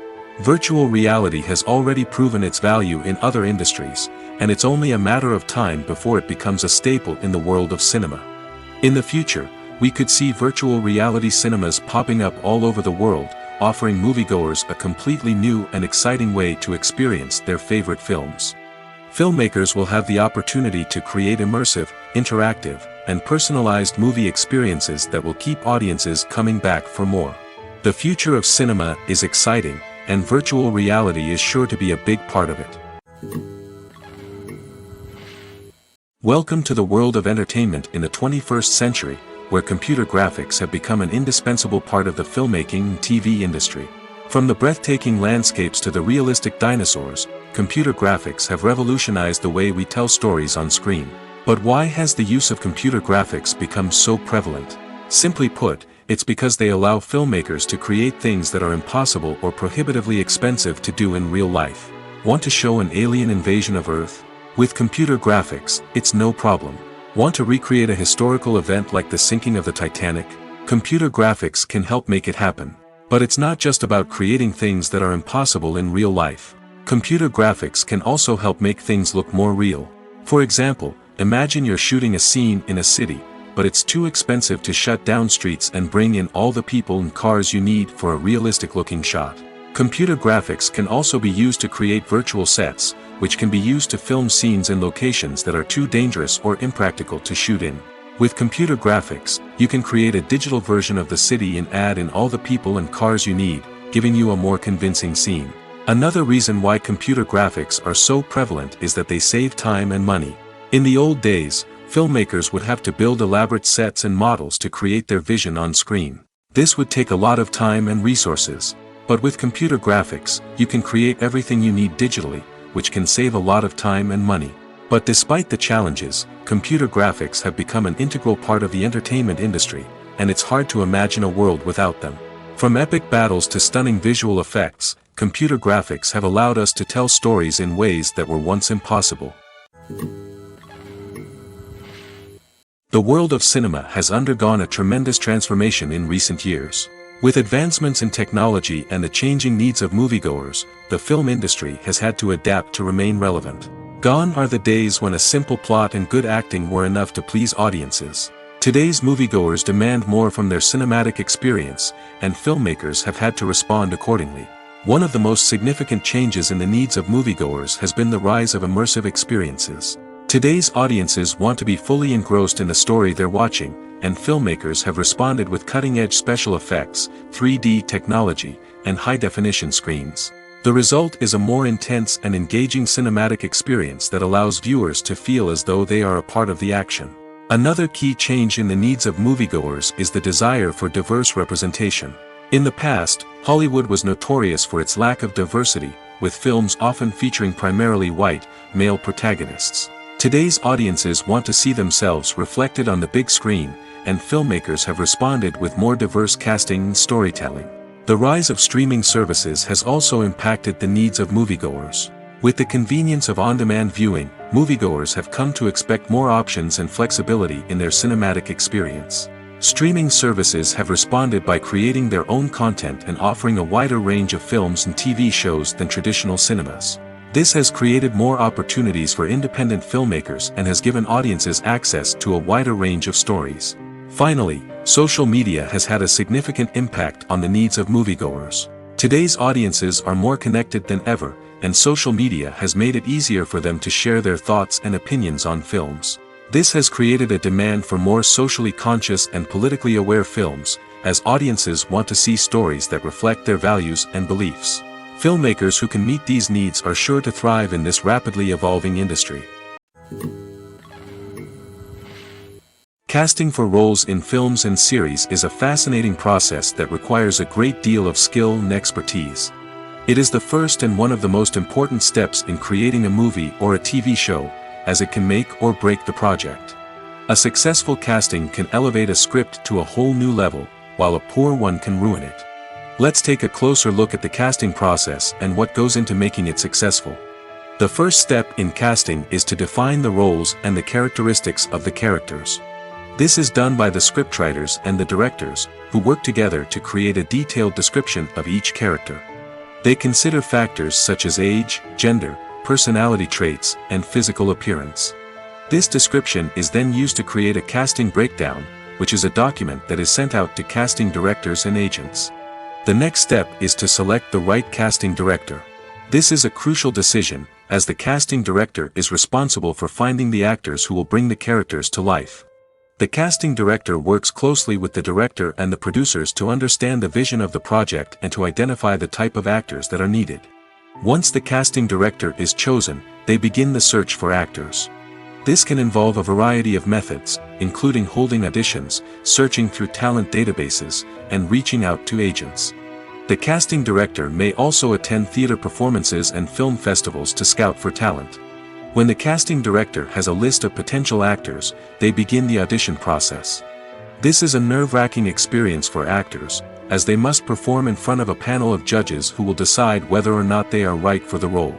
Virtual reality has already proven its value in other industries, and it's only a matter of time before it becomes a staple in the world of cinema. In the future, we could see virtual reality cinemas popping up all over the world, offering moviegoers a completely new and exciting way to experience their favorite films. Filmmakers will have the opportunity to create immersive, interactive, and personalized movie experiences that will keep audiences coming back for more. The future of cinema is exciting, and virtual reality is sure to be a big part of it. Welcome to the world of entertainment in the 21st century, where computer graphics have become an indispensable part of the filmmaking and TV industry. From the breathtaking landscapes to the realistic dinosaurs, computer graphics have revolutionized the way we tell stories on screen. But why has the use of computer graphics become so prevalent? Simply put, it's because they allow filmmakers to create things that are impossible or prohibitively expensive to do in real life. Want to show an alien invasion of Earth? With computer graphics, it's no problem. Want to recreate a historical event like the sinking of the Titanic? Computer graphics can help make it happen. But it's not just about creating things that are impossible in real life. Computer graphics can also help make things look more real. For example, imagine you're shooting a scene in a city, but it's too expensive to shut down streets and bring in all the people and cars you need for a realistic-looking shot. Computer graphics can also be used to create virtual sets, which can be used to film scenes in locations that are too dangerous or impractical to shoot in. With computer graphics, you can create a digital version of the city and add in all the people and cars you need, giving you a more convincing scene. Another reason why computer graphics are so prevalent is that they save time and money. In the old days, filmmakers would have to build elaborate sets and models to create their vision on screen. This would take a lot of time and resources. But with computer graphics, you can create everything you need digitally, which can save a lot of time and money. But despite the challenges, computer graphics have become an integral part of the entertainment industry, and it's hard to imagine a world without them. From epic battles to stunning visual effects, computer graphics have allowed us to tell stories in ways that were once impossible. The world of cinema has undergone a tremendous transformation in recent years. With advancements in technology and the changing needs of moviegoers, the film industry has had to adapt to remain relevant. Gone are the days when a simple plot and good acting were enough to please audiences. Today's moviegoers demand more from their cinematic experience, and filmmakers have had to respond accordingly. One of the most significant changes in the needs of moviegoers has been the rise of immersive experiences. Today's audiences want to be fully engrossed in the story they're watching, and filmmakers have responded with cutting-edge special effects, 3D technology, and high-definition screens. The result is a more intense and engaging cinematic experience that allows viewers to feel as though they are a part of the action. Another key change in the needs of moviegoers is the desire for diverse representation. In the past, Hollywood was notorious for its lack of diversity, with films often featuring primarily white, male protagonists. Today's audiences want to see themselves reflected on the big screen, and filmmakers have responded with more diverse casting and storytelling. The rise of streaming services has also impacted the needs of moviegoers. With the convenience of on-demand viewing, moviegoers have come to expect more options and flexibility in their cinematic experience. Streaming services have responded by creating their own content and offering a wider range of films and TV shows than traditional cinemas. This has created more opportunities for independent filmmakers and has given audiences access to a wider range of stories. Finally, social media has had a significant impact on the needs of moviegoers. Today's audiences are more connected than ever, and social media has made it easier for them to share their thoughts and opinions on films. This has created a demand for more socially conscious and politically aware films, as audiences want to see stories that reflect their values and beliefs. Filmmakers who can meet these needs are sure to thrive in this rapidly evolving industry. Casting for roles in films and series is a fascinating process that requires a great deal of skill and expertise. It is the first and one of the most important steps in creating a movie or a TV show, as it can make or break the project. A successful casting can elevate a script to a whole new level, while a poor one can ruin it. Let's take a closer look at the casting process and what goes into making it successful. The first step in casting is to define the roles and the characteristics of the characters. This is done by the scriptwriters and the directors, who work together to create a detailed description of each character. They consider factors such as age, gender, personality traits, and physical appearance. This description is then used to create a casting breakdown, which is a document that is sent out to casting directors and agents. The next step is to select the right casting director. This is a crucial decision, as the casting director is responsible for finding the actors who will bring the characters to life. The casting director works closely with the director and the producers to understand the vision of the project and to identify the type of actors that are needed. Once the casting director is chosen, they begin the search for actors. This can involve a variety of methods, including holding auditions, searching through talent databases, and reaching out to agents. The casting director may also attend theater performances and film festivals to scout for talent. When the casting director has a list of potential actors, they begin the audition process. This is a nerve-wracking experience for actors, as they must perform in front of a panel of judges who will decide whether or not they are right for the role.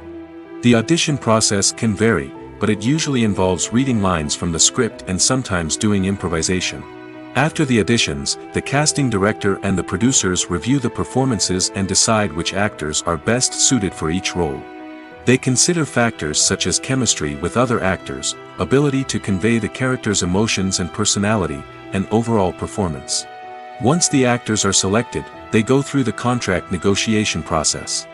The audition process can vary, but it usually involves reading lines from the script and sometimes doing improvisation. After the auditions, the casting director and the producers review the performances and decide which actors are best suited for each role. They consider factors such as chemistry with other actors, ability to convey the character's emotions and personality, and overall performance. Once the actors are selected, they go through the contract negotiation process.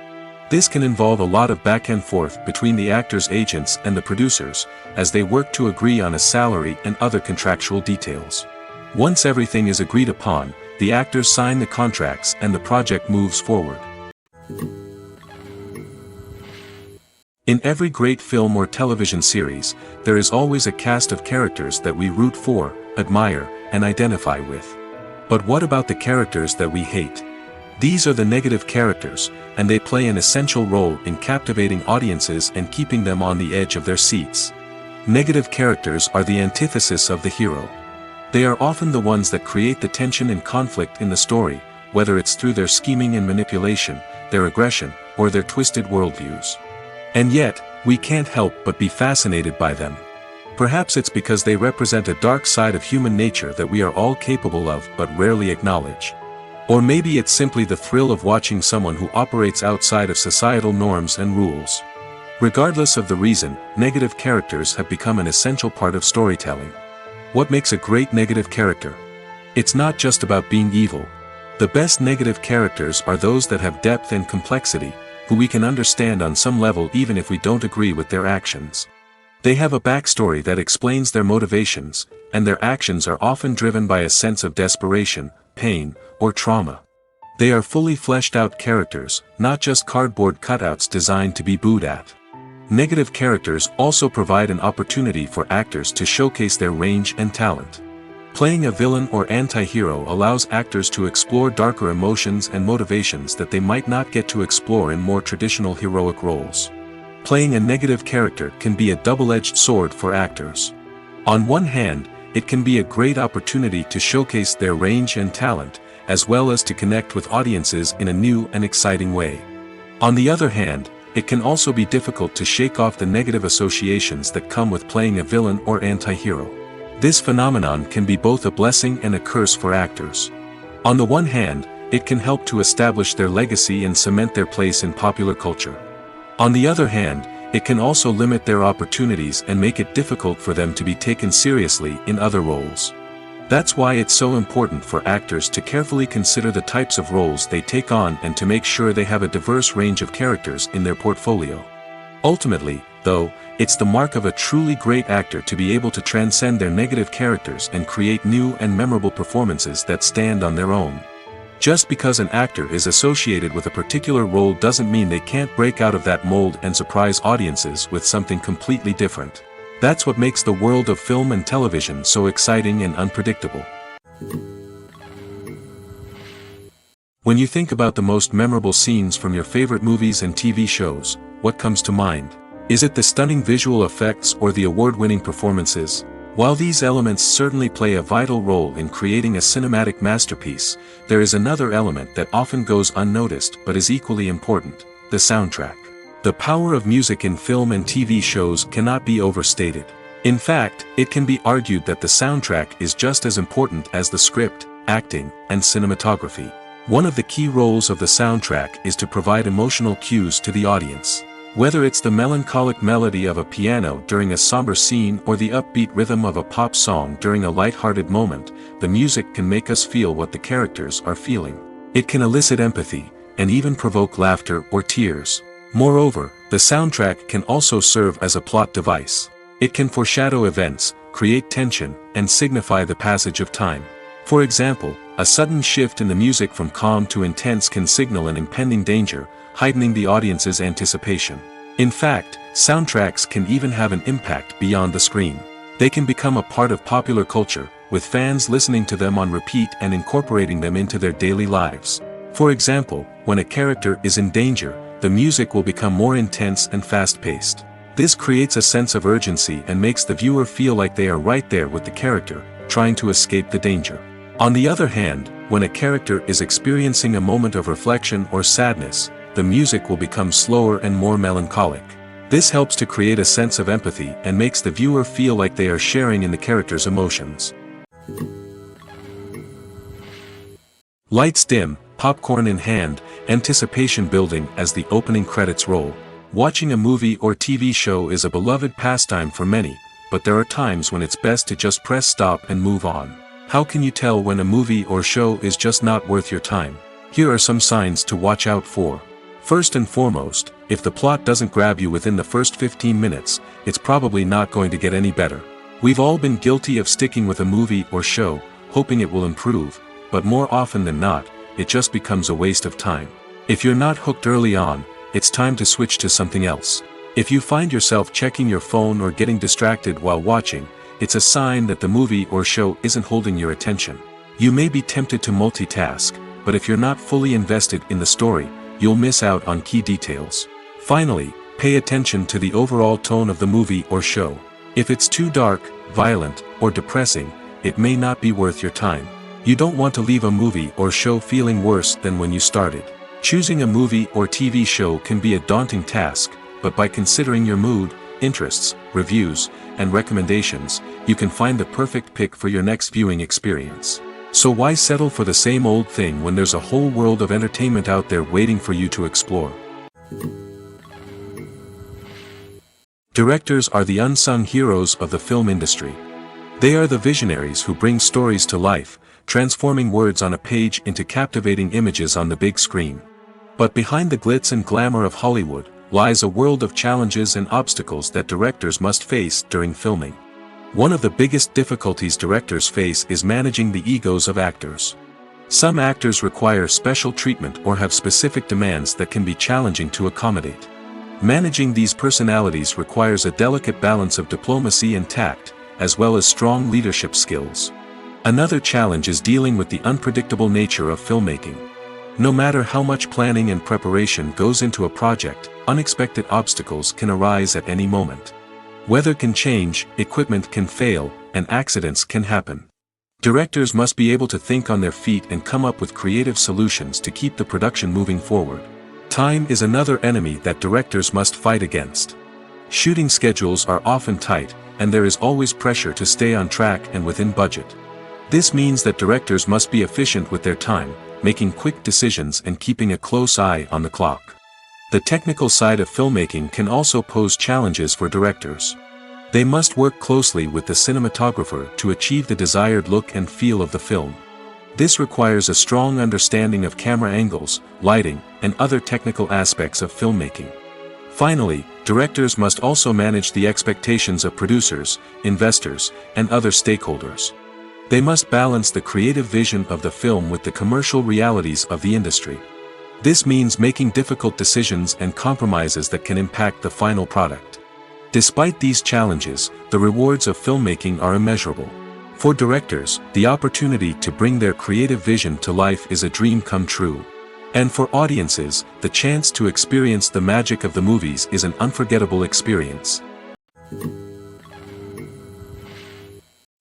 This can involve a lot of back and forth between the actors' agents and the producers, as they work to agree on a salary and other contractual details. Once everything is agreed upon, the actors sign the contracts and the project moves forward. In every great film or television series, there is always a cast of characters that we root for, admire, and identify with. But what about the characters that we hate? These are the negative characters, and they play an essential role in captivating audiences and keeping them on the edge of their seats. Negative characters are the antithesis of the hero. They are often the ones that create the tension and conflict in the story, whether it's through their scheming and manipulation, their aggression, or their twisted worldviews. And yet, we can't help but be fascinated by them. Perhaps it's because they represent a dark side of human nature that we are all capable of but rarely acknowledge. Or maybe it's simply the thrill of watching someone who operates outside of societal norms and rules. Regardless of the reason, negative characters have become an essential part of storytelling. What makes a great negative character? It's not just about being evil. The best negative characters are those that have depth and complexity, who we can understand on some level even if we don't agree with their actions. They have a backstory that explains their motivations, and their actions are often driven by a sense of desperation, pain, or trauma. They are fully fleshed out characters, not just cardboard cutouts designed to be booed at. Negative characters also provide an opportunity for actors to showcase their range and talent. Playing a villain or anti-hero allows actors to explore darker emotions and motivations that they might not get to explore in more traditional heroic roles. Playing a negative character can be a double-edged sword for actors. On one hand, it can be a great opportunity to showcase their range and talent, as well as to connect with audiences in a new and exciting way. On the other hand, it can also be difficult to shake off the negative associations that come with playing a villain or anti-hero. This phenomenon can be both a blessing and a curse for actors. On the one hand, it can help to establish their legacy and cement their place in popular culture. On the other hand, it can also limit their opportunities and make it difficult for them to be taken seriously in other roles. That's why it's so important for actors to carefully consider the types of roles they take on and to make sure they have a diverse range of characters in their portfolio. Ultimately, though, it's the mark of a truly great actor to be able to transcend their negative characters and create new and memorable performances that stand on their own. Just because an actor is associated with a particular role doesn't mean they can't break out of that mold and surprise audiences with something completely different. That's what makes the world of film and television so exciting and unpredictable. When you think about the most memorable scenes from your favorite movies and TV shows, what comes to mind? Is it the stunning visual effects or the award-winning performances? While these elements certainly play a vital role in creating a cinematic masterpiece, there is another element that often goes unnoticed but is equally important: the soundtrack. The power of music in film and TV shows cannot be overstated. In fact, it can be argued that the soundtrack is just as important as the script, acting, and cinematography. One of the key roles of the soundtrack is to provide emotional cues to the audience. Whether it's the melancholic melody of a piano during a somber scene or the upbeat rhythm of a pop song during a light-hearted moment, the music can make us feel what the characters are feeling. It can elicit empathy, and even provoke laughter or tears. Moreover, the soundtrack can also serve as a plot device. It can foreshadow events, create tension, and signify the passage of time. For example, a sudden shift in the music from calm to intense can signal an impending danger, heightening the audience's anticipation. In fact, soundtracks can even have an impact beyond the screen. They can become a part of popular culture, with fans listening to them on repeat and incorporating them into their daily lives. For example, when a character is in danger, the music will become more intense and fast-paced. This creates a sense of urgency and makes the viewer feel like they are right there with the character, trying to escape the danger. On the other hand, when a character is experiencing a moment of reflection or sadness, the music will become slower and more melancholic. This helps to create a sense of empathy and makes the viewer feel like they are sharing in the character's emotions. Lights dim, popcorn in hand, anticipation building as the opening credits roll. Watching a movie or TV show is a beloved pastime for many, but there are times when it's best to just press stop and move on. How can you tell when a movie or show is just not worth your time? Here are some signs to watch out for. First and foremost, if the plot doesn't grab you within the first 15 minutes, it's probably not going to get any better. We've all been guilty of sticking with a movie or show, hoping it will improve, but more often than not, it just becomes a waste of time. If you're not hooked early on, it's time to switch to something else. If you find yourself checking your phone or getting distracted while watching, it's a sign that the movie or show isn't holding your attention. You may be tempted to multitask, but if you're not fully invested in the story, you'll miss out on key details. Finally, pay attention to the overall tone of the movie or show. If it's too dark, violent, or depressing, it may not be worth your time. You don't want to leave a movie or show feeling worse than when you started. Choosing a movie or TV show can be a daunting task, but by considering your mood, interests, reviews, and recommendations, you can find the perfect pick for your next viewing experience. So why settle for the same old thing when there's a whole world of entertainment out there waiting for you to explore? Directors are the unsung heroes of the film industry. They are the visionaries who bring stories to life, transforming words on a page into captivating images on the big screen. But behind the glitz and glamour of Hollywood, lies a world of challenges and obstacles that directors must face during filming. One of the biggest difficulties directors face is managing the egos of actors. Some actors require special treatment or have specific demands that can be challenging to accommodate. Managing these personalities requires a delicate balance of diplomacy and tact, as well as strong leadership skills. Another challenge is dealing with the unpredictable nature of filmmaking. No matter how much planning and preparation goes into a project, unexpected obstacles can arise at any moment. Weather can change, equipment can fail, and accidents can happen. Directors must be able to think on their feet and come up with creative solutions to keep the production moving forward. Time is another enemy that directors must fight against. Shooting schedules are often tight, and there is always pressure to stay on track and within budget. This means that directors must be efficient with their time, making quick decisions and keeping a close eye on the clock. The technical side of filmmaking can also pose challenges for directors. They must work closely with the cinematographer to achieve the desired look and feel of the film. This requires a strong understanding of camera angles, lighting, and other technical aspects of filmmaking. Finally, directors must also manage the expectations of producers, investors, and other stakeholders. They must balance the creative vision of the film with the commercial realities of the industry. This means making difficult decisions and compromises that can impact the final product. Despite these challenges, the rewards of filmmaking are immeasurable. For directors, the opportunity to bring their creative vision to life is a dream come true. And for audiences, the chance to experience the magic of the movies is an unforgettable experience.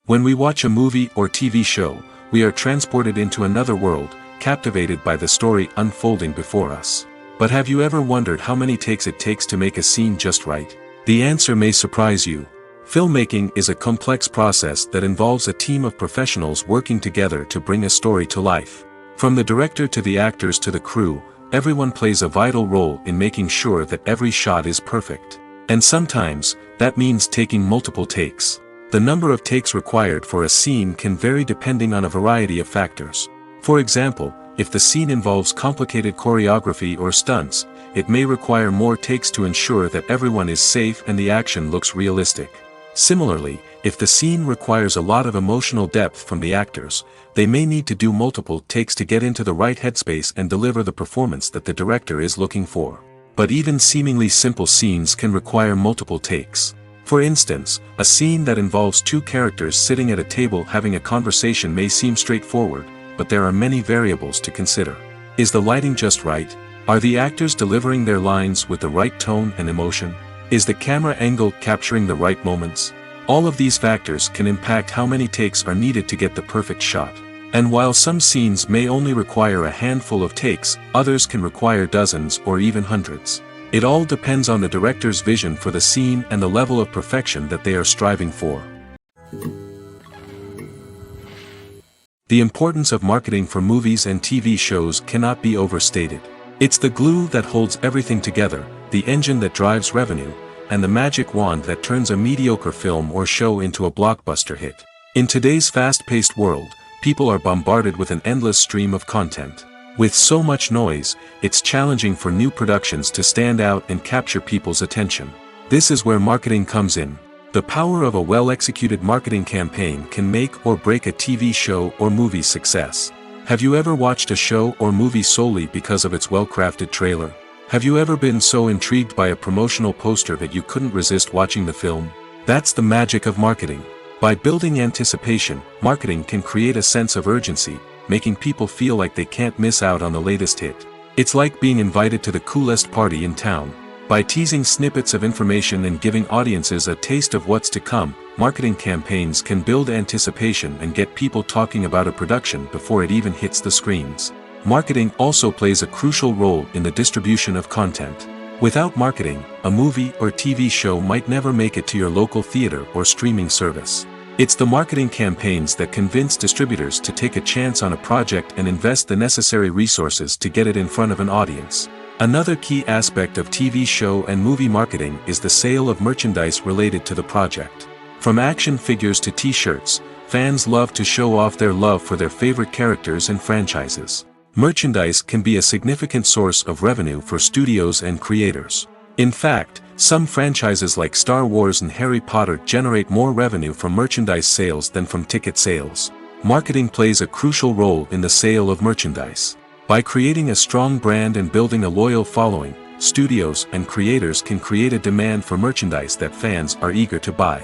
When we watch a movie or TV show, we are transported into another world, captivated by the story unfolding before us. But have you ever wondered how many takes it takes to make a scene just right? The answer may surprise you. Filmmaking is a complex process that involves a team of professionals working together to bring a story to life. From the director to the actors to the crew, everyone plays a vital role in making sure that every shot is perfect. And sometimes, that means taking multiple takes. The number of takes required for a scene can vary depending on a variety of factors. For example, if the scene involves complicated choreography or stunts, it may require more takes to ensure that everyone is safe and the action looks realistic. Similarly, if the scene requires a lot of emotional depth from the actors, they may need to do multiple takes to get into the right headspace and deliver the performance that the director is looking for. But even seemingly simple scenes can require multiple takes. For instance, a scene that involves two characters sitting at a table having a conversation may seem straightforward, but there are many variables to consider. Is the lighting just right? Are the actors delivering their lines with the right tone and emotion? Is the camera angle capturing the right moments? All of these factors can impact how many takes are needed to get the perfect shot. And while some scenes may only require a handful of takes, others can require dozens or even hundreds. It all depends on the director's vision for the scene and the level of perfection that they are striving for. The importance of marketing for movies and TV shows cannot be overstated. It's the glue that holds everything together, the engine that drives revenue, and the magic wand that turns a mediocre film or show into a blockbuster hit. In today's fast-paced world, people are bombarded with an endless stream of content. With so much noise, it's challenging for new productions to stand out and capture people's attention. This is where marketing comes in. The power of a well-executed marketing campaign can make or break a TV show or movie's success. Have you ever watched a show or movie solely because of its well-crafted trailer? Have you ever been so intrigued by a promotional poster that you couldn't resist watching the film? That's the magic of marketing. By building anticipation, marketing can create a sense of urgency, making people feel like they can't miss out on the latest hit. It's like being invited to the coolest party in town. By teasing snippets of information and giving audiences a taste of what's to come, marketing campaigns can build anticipation and get people talking about a production before it even hits the screens. Marketing also plays a crucial role in the distribution of content. Without marketing, a movie or TV show might never make it to your local theater or streaming service. It's the marketing campaigns that convince distributors to take a chance on a project and invest the necessary resources to get it in front of an audience. Another key aspect of TV show and movie marketing is the sale of merchandise related to the project. From action figures to t-shirts, fans love to show off their love for their favorite characters and franchises. Merchandise can be a significant source of revenue for studios and creators. In fact, some franchises like Star Wars and Harry Potter generate more revenue from merchandise sales than from ticket sales. Marketing plays a crucial role in the sale of merchandise. By creating a strong brand and building a loyal following, studios and creators can create a demand for merchandise that fans are eager to buy.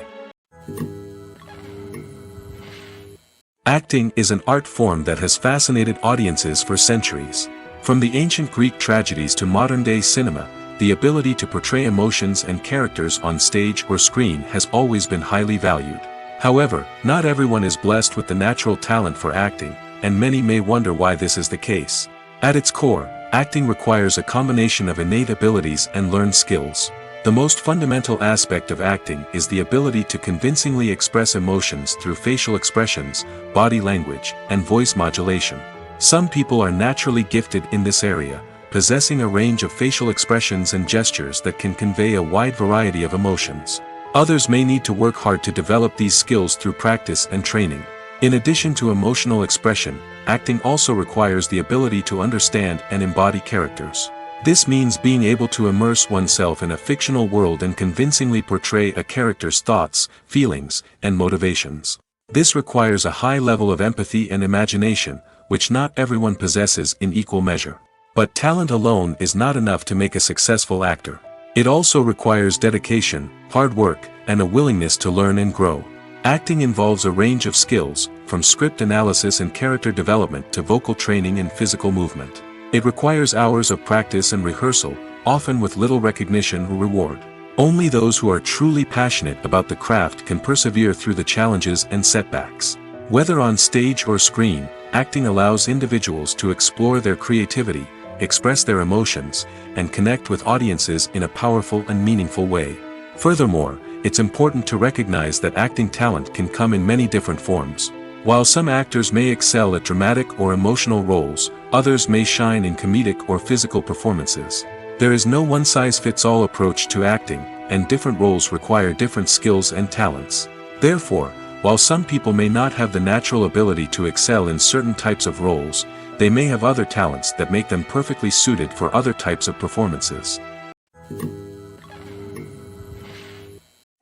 Acting is an art form that has fascinated audiences for centuries. From the ancient Greek tragedies to modern-day cinema, the ability to portray emotions and characters on stage or screen has always been highly valued. However, not everyone is blessed with the natural talent for acting, and many may wonder why this is the case. At its core, acting requires a combination of innate abilities and learned skills. The most fundamental aspect of acting is the ability to convincingly express emotions through facial expressions, body language, and voice modulation. Some people are naturally gifted in this area, possessing a range of facial expressions and gestures that can convey a wide variety of emotions. Others may need to work hard to develop these skills through practice and training. In addition to emotional expression, acting also requires the ability to understand and embody characters. This means being able to immerse oneself in a fictional world and convincingly portray a character's thoughts, feelings, and motivations. This requires a high level of empathy and imagination, which not everyone possesses in equal measure. But talent alone is not enough to make a successful actor. It also requires dedication, hard work, and a willingness to learn and grow. Acting involves a range of skills, from script analysis and character development to vocal training and physical movement. It requires hours of practice and rehearsal, often with little recognition or reward. Only those who are truly passionate about the craft can persevere through the challenges and setbacks. Whether on stage or screen, acting allows individuals to explore their creativity, express their emotions, and connect with audiences in a powerful and meaningful way. Furthermore, it's important to recognize that acting talent can come in many different forms. While some actors may excel at dramatic or emotional roles, others may shine in comedic or physical performances. There is no one-size-fits-all approach to acting, and different roles require different skills and talents. Therefore, while some people may not have the natural ability to excel in certain types of roles, they may have other talents that make them perfectly suited for other types of performances.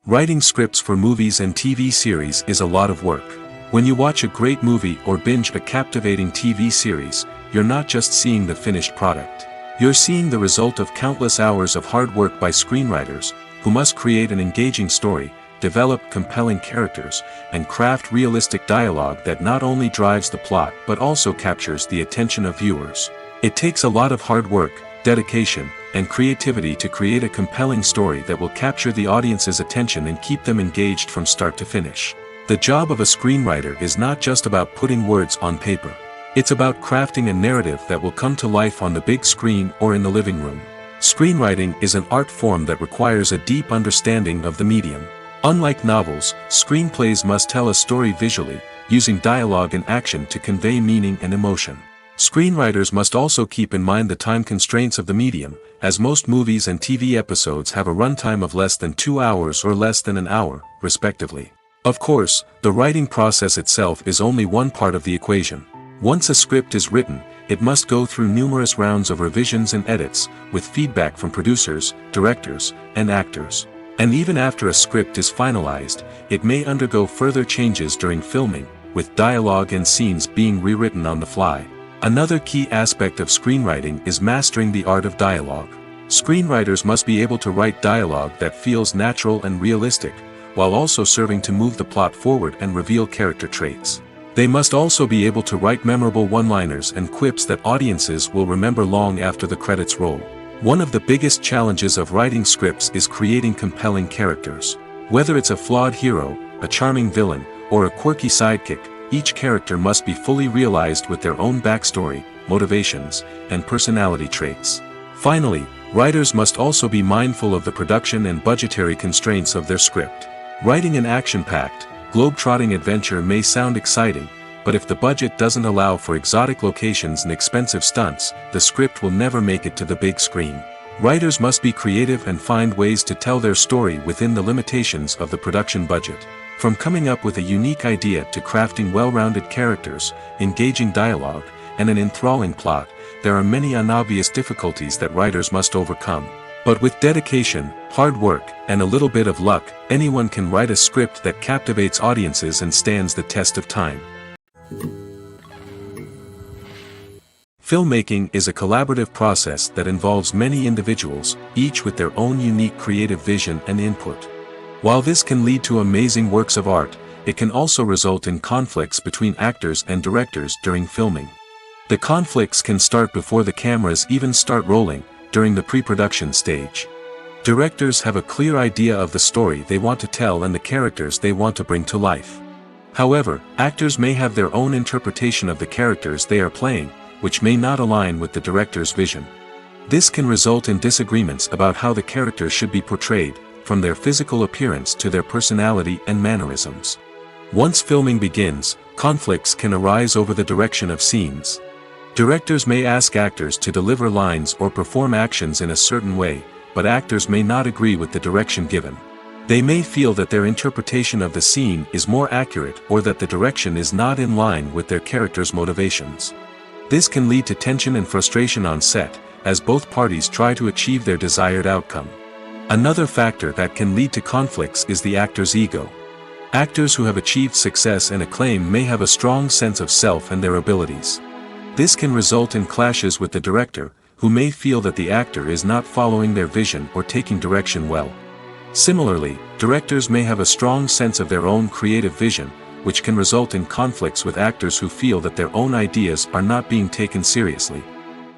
Writing scripts for movies and TV series is a lot of work. When you watch a great movie or binge a captivating TV series, you're not just seeing the finished product. You're seeing the result of countless hours of hard work by screenwriters, who must create an engaging story, develop compelling characters, and craft realistic dialogue that not only drives the plot but also captures the attention of viewers. It takes a lot of hard work, dedication, and creativity to create a compelling story that will capture the audience's attention and keep them engaged from start to finish. The job of a screenwriter is not just about putting words on paper. It's about crafting a narrative that will come to life on the big screen or in the living room. Screenwriting is an art form that requires a deep understanding of the medium. Unlike novels, screenplays must tell a story visually, using dialogue and action to convey meaning and emotion. Screenwriters must also keep in mind the time constraints of the medium, as most movies and TV episodes have a runtime of less than 2 hours or less than an hour, respectively. Of course, the writing process itself is only one part of the equation. Once a script is written, it must go through numerous rounds of revisions and edits, with feedback from producers, directors, and actors. And even after a script is finalized, it may undergo further changes during filming, with dialogue and scenes being rewritten on the fly. Another key aspect of screenwriting is mastering the art of dialogue. Screenwriters must be able to write dialogue that feels natural and realistic, while also serving to move the plot forward and reveal character traits. They must also be able to write memorable one-liners and quips that audiences will remember long after the credits roll. One of the biggest challenges of writing scripts is creating compelling characters. Whether it's a flawed hero, a charming villain, or a quirky sidekick, each character must be fully realized with their own backstory, motivations, and personality traits. Finally, writers must also be mindful of the production and budgetary constraints of their script. Writing an action-packed, globe-trotting adventure may sound exciting, but if the budget doesn't allow for exotic locations and expensive stunts, the script will never make it to the big screen. Writers must be creative and find ways to tell their story within the limitations of the production budget. From coming up with a unique idea to crafting well-rounded characters, engaging dialogue, and an enthralling plot, there are many unobvious difficulties that writers must overcome. But with dedication, hard work, and a little bit of luck, anyone can write a script that captivates audiences and stands the test of time. Filmmaking is a collaborative process that involves many individuals, each with their own unique creative vision and input. While this can lead to amazing works of art, it can also result in conflicts between actors and directors during filming. The conflicts can start before the cameras even start rolling, during the pre-production stage. Directors have a clear idea of the story they want to tell and the characters they want to bring to life. However, actors may have their own interpretation of the characters they are playing, which may not align with the director's vision. This can result in disagreements about how the characters should be portrayed, from their physical appearance to their personality and mannerisms. Once filming begins, conflicts can arise over the direction of scenes. Directors may ask actors to deliver lines or perform actions in a certain way, but actors may not agree with the direction given. They may feel that their interpretation of the scene is more accurate or that the direction is not in line with their character's motivations. This can lead to tension and frustration on set, as both parties try to achieve their desired outcome. Another factor that can lead to conflicts is the actor's ego. Actors who have achieved success and acclaim may have a strong sense of self and their abilities. This can result in clashes with the director, who may feel that the actor is not following their vision or taking direction well. Similarly, directors may have a strong sense of their own creative vision, which can result in conflicts with actors who feel that their own ideas are not being taken seriously.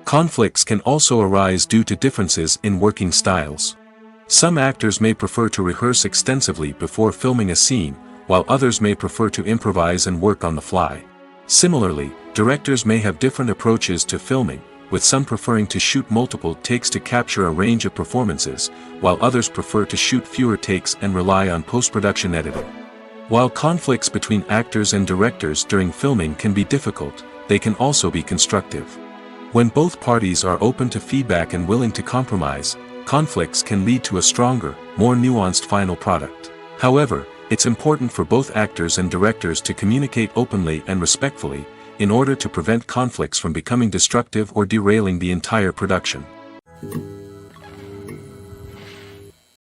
Conflicts can also arise due to differences in working styles. Some actors may prefer to rehearse extensively before filming a scene, while others may prefer to improvise and work on the fly. Similarly, directors may have different approaches to filming, with some preferring to shoot multiple takes to capture a range of performances, while others prefer to shoot fewer takes and rely on post-production editing. While conflicts between actors and directors during filming can be difficult, they can also be constructive. When both parties are open to feedback and willing to compromise, conflicts can lead to a stronger, more nuanced final product. However, it's important for both actors and directors to communicate openly and respectfully, in order to prevent conflicts from becoming destructive or derailing the entire production.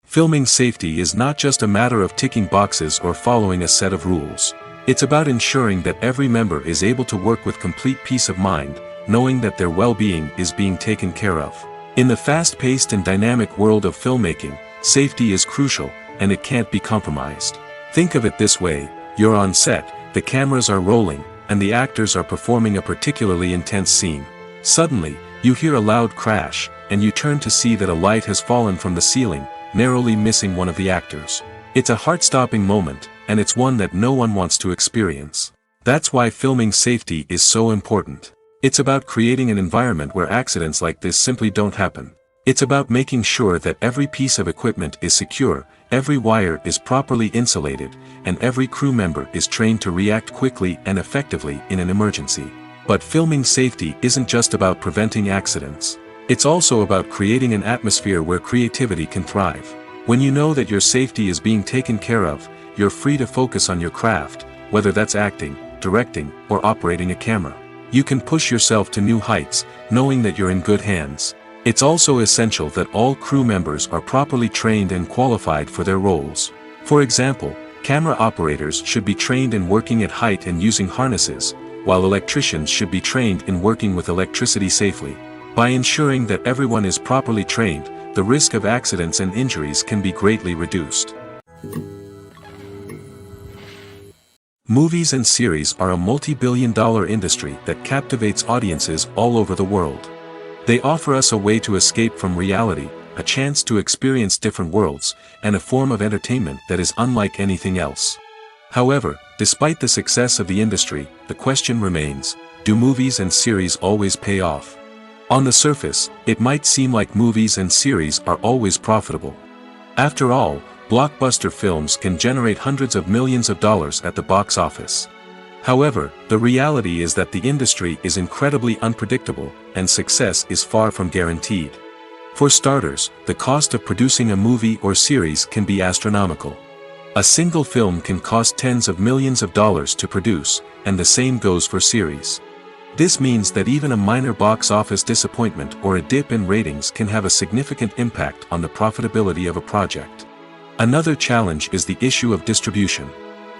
Filming safety is not just a matter of ticking boxes or following a set of rules. It's about ensuring that every member is able to work with complete peace of mind, knowing that their well-being is being taken care of. In the fast-paced and dynamic world of filmmaking, safety is crucial, and it can't be compromised. Think of it this way: you're on set, the cameras are rolling, and the actors are performing a particularly intense scene. Suddenly, you hear a loud crash, and you turn to see that a light has fallen from the ceiling, narrowly missing one of the actors. It's a heart-stopping moment, and it's one that no one wants to experience. That's why filming safety is so important. It's about creating an environment where accidents like this simply don't happen. It's about making sure that every piece of equipment is secure, every wire is properly insulated, and every crew member is trained to react quickly and effectively in an emergency. But filming safety isn't just about preventing accidents. It's also about creating an atmosphere where creativity can thrive. When you know that your safety is being taken care of, you're free to focus on your craft, whether that's acting, directing, or operating a camera. You can push yourself to new heights, knowing that you're in good hands. It's also essential that all crew members are properly trained and qualified for their roles. For example, camera operators should be trained in working at height and using harnesses, while electricians should be trained in working with electricity safely. By ensuring that everyone is properly trained, the risk of accidents and injuries can be greatly reduced. Movies and series are a multi-billion-dollar industry that captivates audiences all over the world. They offer us a way to escape from reality, a chance to experience different worlds, and a form of entertainment that is unlike anything else. However, despite the success of the industry, the question remains: do movies and series always pay off? On the surface, it might seem like movies and series are always profitable. After all, blockbuster films can generate hundreds of millions of dollars at the box office. However, the reality is that the industry is incredibly unpredictable, and success is far from guaranteed. For starters, the cost of producing a movie or series can be astronomical. A single film can cost tens of millions of dollars to produce, and the same goes for series. This means that even a minor box office disappointment or a dip in ratings can have a significant impact on the profitability of a project. Another challenge is the issue of distribution.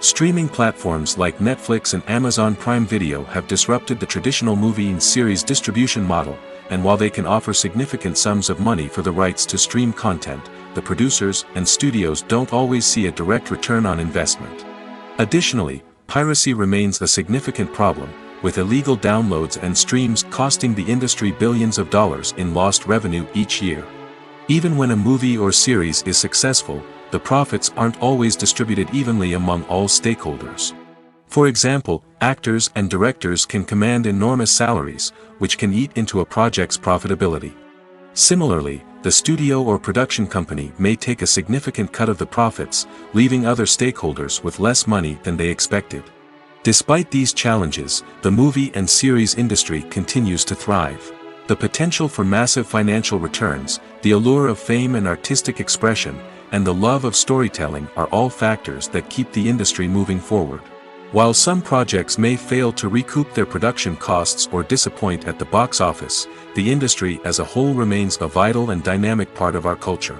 Streaming platforms like Netflix and Amazon Prime Video have disrupted the traditional movie and series distribution model, and while they can offer significant sums of money for the rights to stream content, the producers and studios don't always see a direct return on investment. Additionally, piracy remains a significant problem, with illegal downloads and streams costing the industry billions of dollars in lost revenue each year. Even when a movie or series is successful, the profits aren't always distributed evenly among all stakeholders. For example, actors and directors can command enormous salaries, which can eat into a project's profitability. Similarly, the studio or production company may take a significant cut of the profits, leaving other stakeholders with less money than they expected. Despite these challenges, the movie and series industry continues to thrive. The potential for massive financial returns, the allure of fame and artistic expression, and the love of storytelling are all factors that keep the industry moving forward. While some projects may fail to recoup their production costs or disappoint at the box office, the industry as a whole remains a vital and dynamic part of our culture.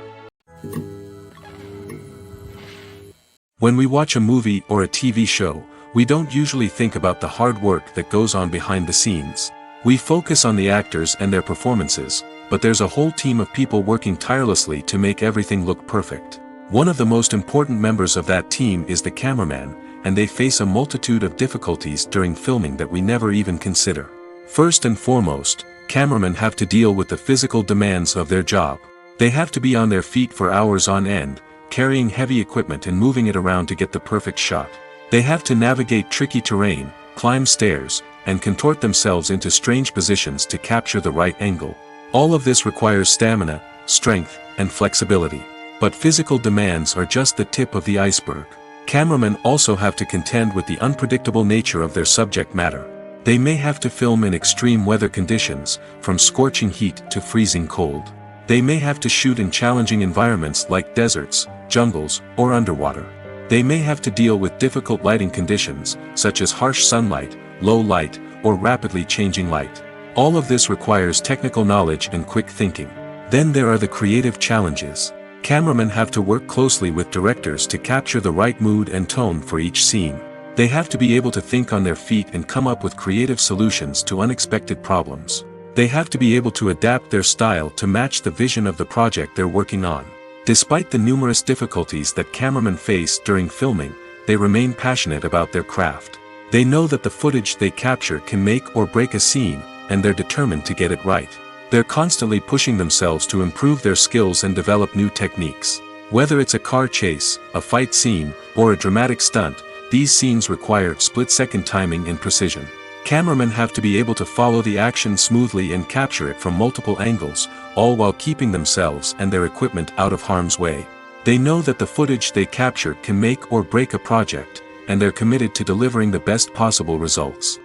When we watch a movie or a TV show, we don't usually think about the hard work that goes on behind the scenes. We focus on the actors and their performances, but there's a whole team of people working tirelessly to make everything look perfect. One of the most important members of that team is the cameraman, and they face a multitude of difficulties during filming that we never even consider. First and foremost, cameramen have to deal with the physical demands of their job. They have to be on their feet for hours on end, carrying heavy equipment and moving it around to get the perfect shot. They have to navigate tricky terrain, climb stairs, and contort themselves into strange positions to capture the right angle. All of this requires stamina, strength, and flexibility. But physical demands are just the tip of the iceberg. Cameramen also have to contend with the unpredictable nature of their subject matter. They may have to film in extreme weather conditions, from scorching heat to freezing cold. They may have to shoot in challenging environments like deserts, jungles, or underwater. They may have to deal with difficult lighting conditions, such as harsh sunlight, low light, or rapidly changing light. All of this requires technical knowledge and quick thinking. Then there are the creative challenges. Cameramen have to work closely with directors to capture the right mood and tone for each scene. They have to be able to think on their feet and come up with creative solutions to unexpected problems. They have to be able to adapt their style to match the vision of the project they're working on. Despite the numerous difficulties that cameramen face during filming, they remain passionate about their craft. They know that the footage they capture can make or break a scene, and they're determined to get it right. They're constantly pushing themselves to improve their skills and develop new techniques. Whether it's a car chase, a fight scene, or a dramatic stunt, these scenes require split-second timing and precision. Cameramen have to be able to follow the action smoothly and capture it from multiple angles, all while keeping themselves and their equipment out of harm's way. They know that the footage they capture can make or break a project, and they're committed to delivering the best possible results.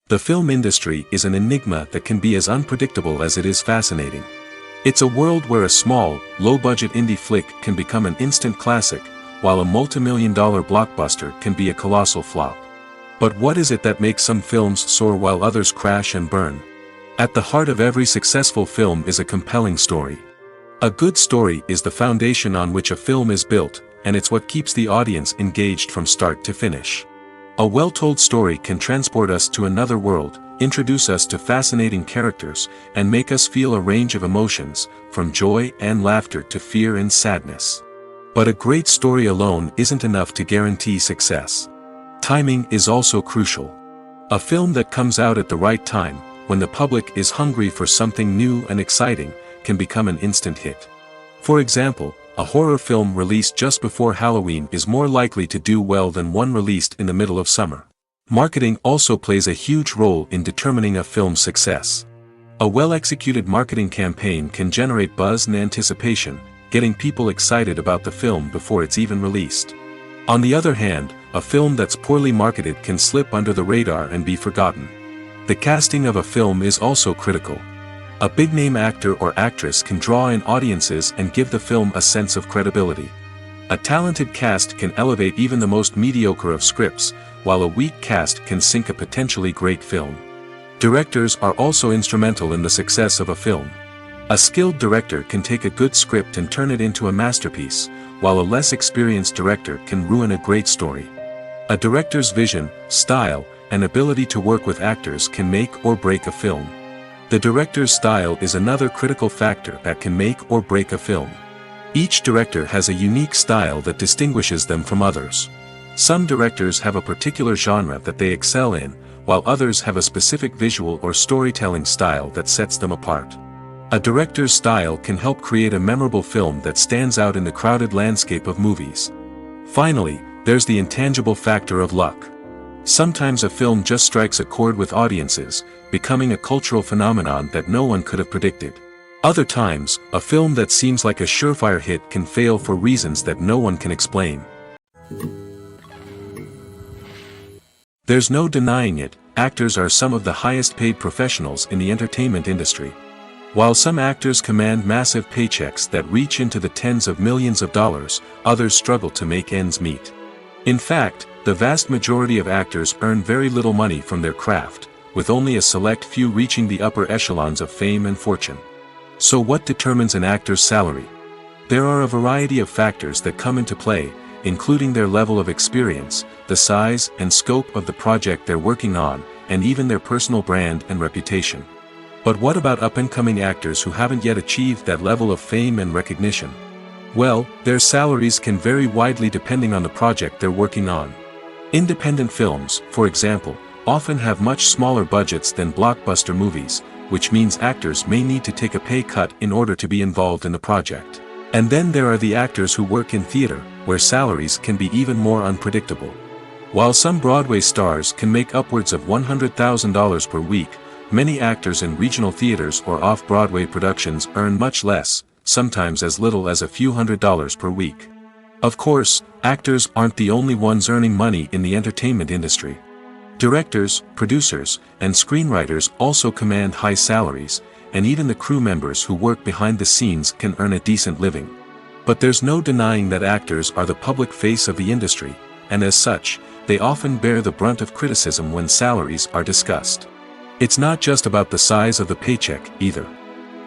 The film industry is an enigma that can be as unpredictable as it is fascinating. It's a world where a small, low-budget indie flick can become an instant classic, while a multi-million-dollar blockbuster can be a colossal flop. But what is it that makes some films soar while others crash and burn? At the heart of every successful film is a compelling story. A good story is the foundation on which a film is built, and it's what keeps the audience engaged from start to finish. A well-told story can transport us to another world, introduce us to fascinating characters, and make us feel a range of emotions, from joy and laughter to fear and sadness. But a great story alone isn't enough to guarantee success. Timing is also crucial. A film that comes out at the right time, when the public is hungry for something new and exciting, can become an instant hit. For example, a horror film released just before Halloween is more likely to do well than one released in the middle of summer. Marketing also plays a huge role in determining a film's success. A well-executed marketing campaign can generate buzz and anticipation, getting people excited about the film before it's even released. On the other hand, a film that's poorly marketed can slip under the radar and be forgotten. The casting of a film is also critical. A big-name actor or actress can draw in audiences and give the film a sense of credibility. A talented cast can elevate even the most mediocre of scripts, while a weak cast can sink a potentially great film. Directors are also instrumental in the success of a film. A skilled director can take a good script and turn it into a masterpiece, while a less experienced director can ruin a great story. A director's vision, style, and ability to work with actors can make or break a film. The director's style is another critical factor that can make or break a film. Each director has a unique style that distinguishes them from others. Some directors have a particular genre that they excel in, while others have a specific visual or storytelling style that sets them apart. A director's style can help create a memorable film that stands out in the crowded landscape of movies. Finally, there's the intangible factor of luck. Sometimes a film just strikes a chord with audiences, becoming a cultural phenomenon that no one could have predicted. Other times, a film that seems like a surefire hit can fail for reasons that no one can explain. There's no denying it, actors are some of the highest paid professionals in the entertainment industry. While some actors command massive paychecks that reach into the tens of millions of dollars, others struggle to make ends meet. In fact, the vast majority of actors earn very little money from their craft, with only a select few reaching the upper echelons of fame and fortune. So what determines an actor's salary? There are a variety of factors that come into play, including their level of experience, the size and scope of the project they're working on, and even their personal brand and reputation. But what about up-and-coming actors who haven't yet achieved that level of fame and recognition? Well, their salaries can vary widely depending on the project they're working on. Independent films, for example, often have much smaller budgets than blockbuster movies, which means actors may need to take a pay cut in order to be involved in the project. And then there are the actors who work in theater, where salaries can be even more unpredictable. While some Broadway stars can make upwards of $100,000 per week, many actors in regional theaters or off-Broadway productions earn much less, sometimes as little as a few $100s per week. Of course, actors aren't the only ones earning money in the entertainment industry. Directors, producers, and screenwriters also command high salaries, and even the crew members who work behind the scenes can earn a decent living. But there's no denying that actors are the public face of the industry, and as such, they often bear the brunt of criticism when salaries are discussed. It's not just about the size of the paycheck, either.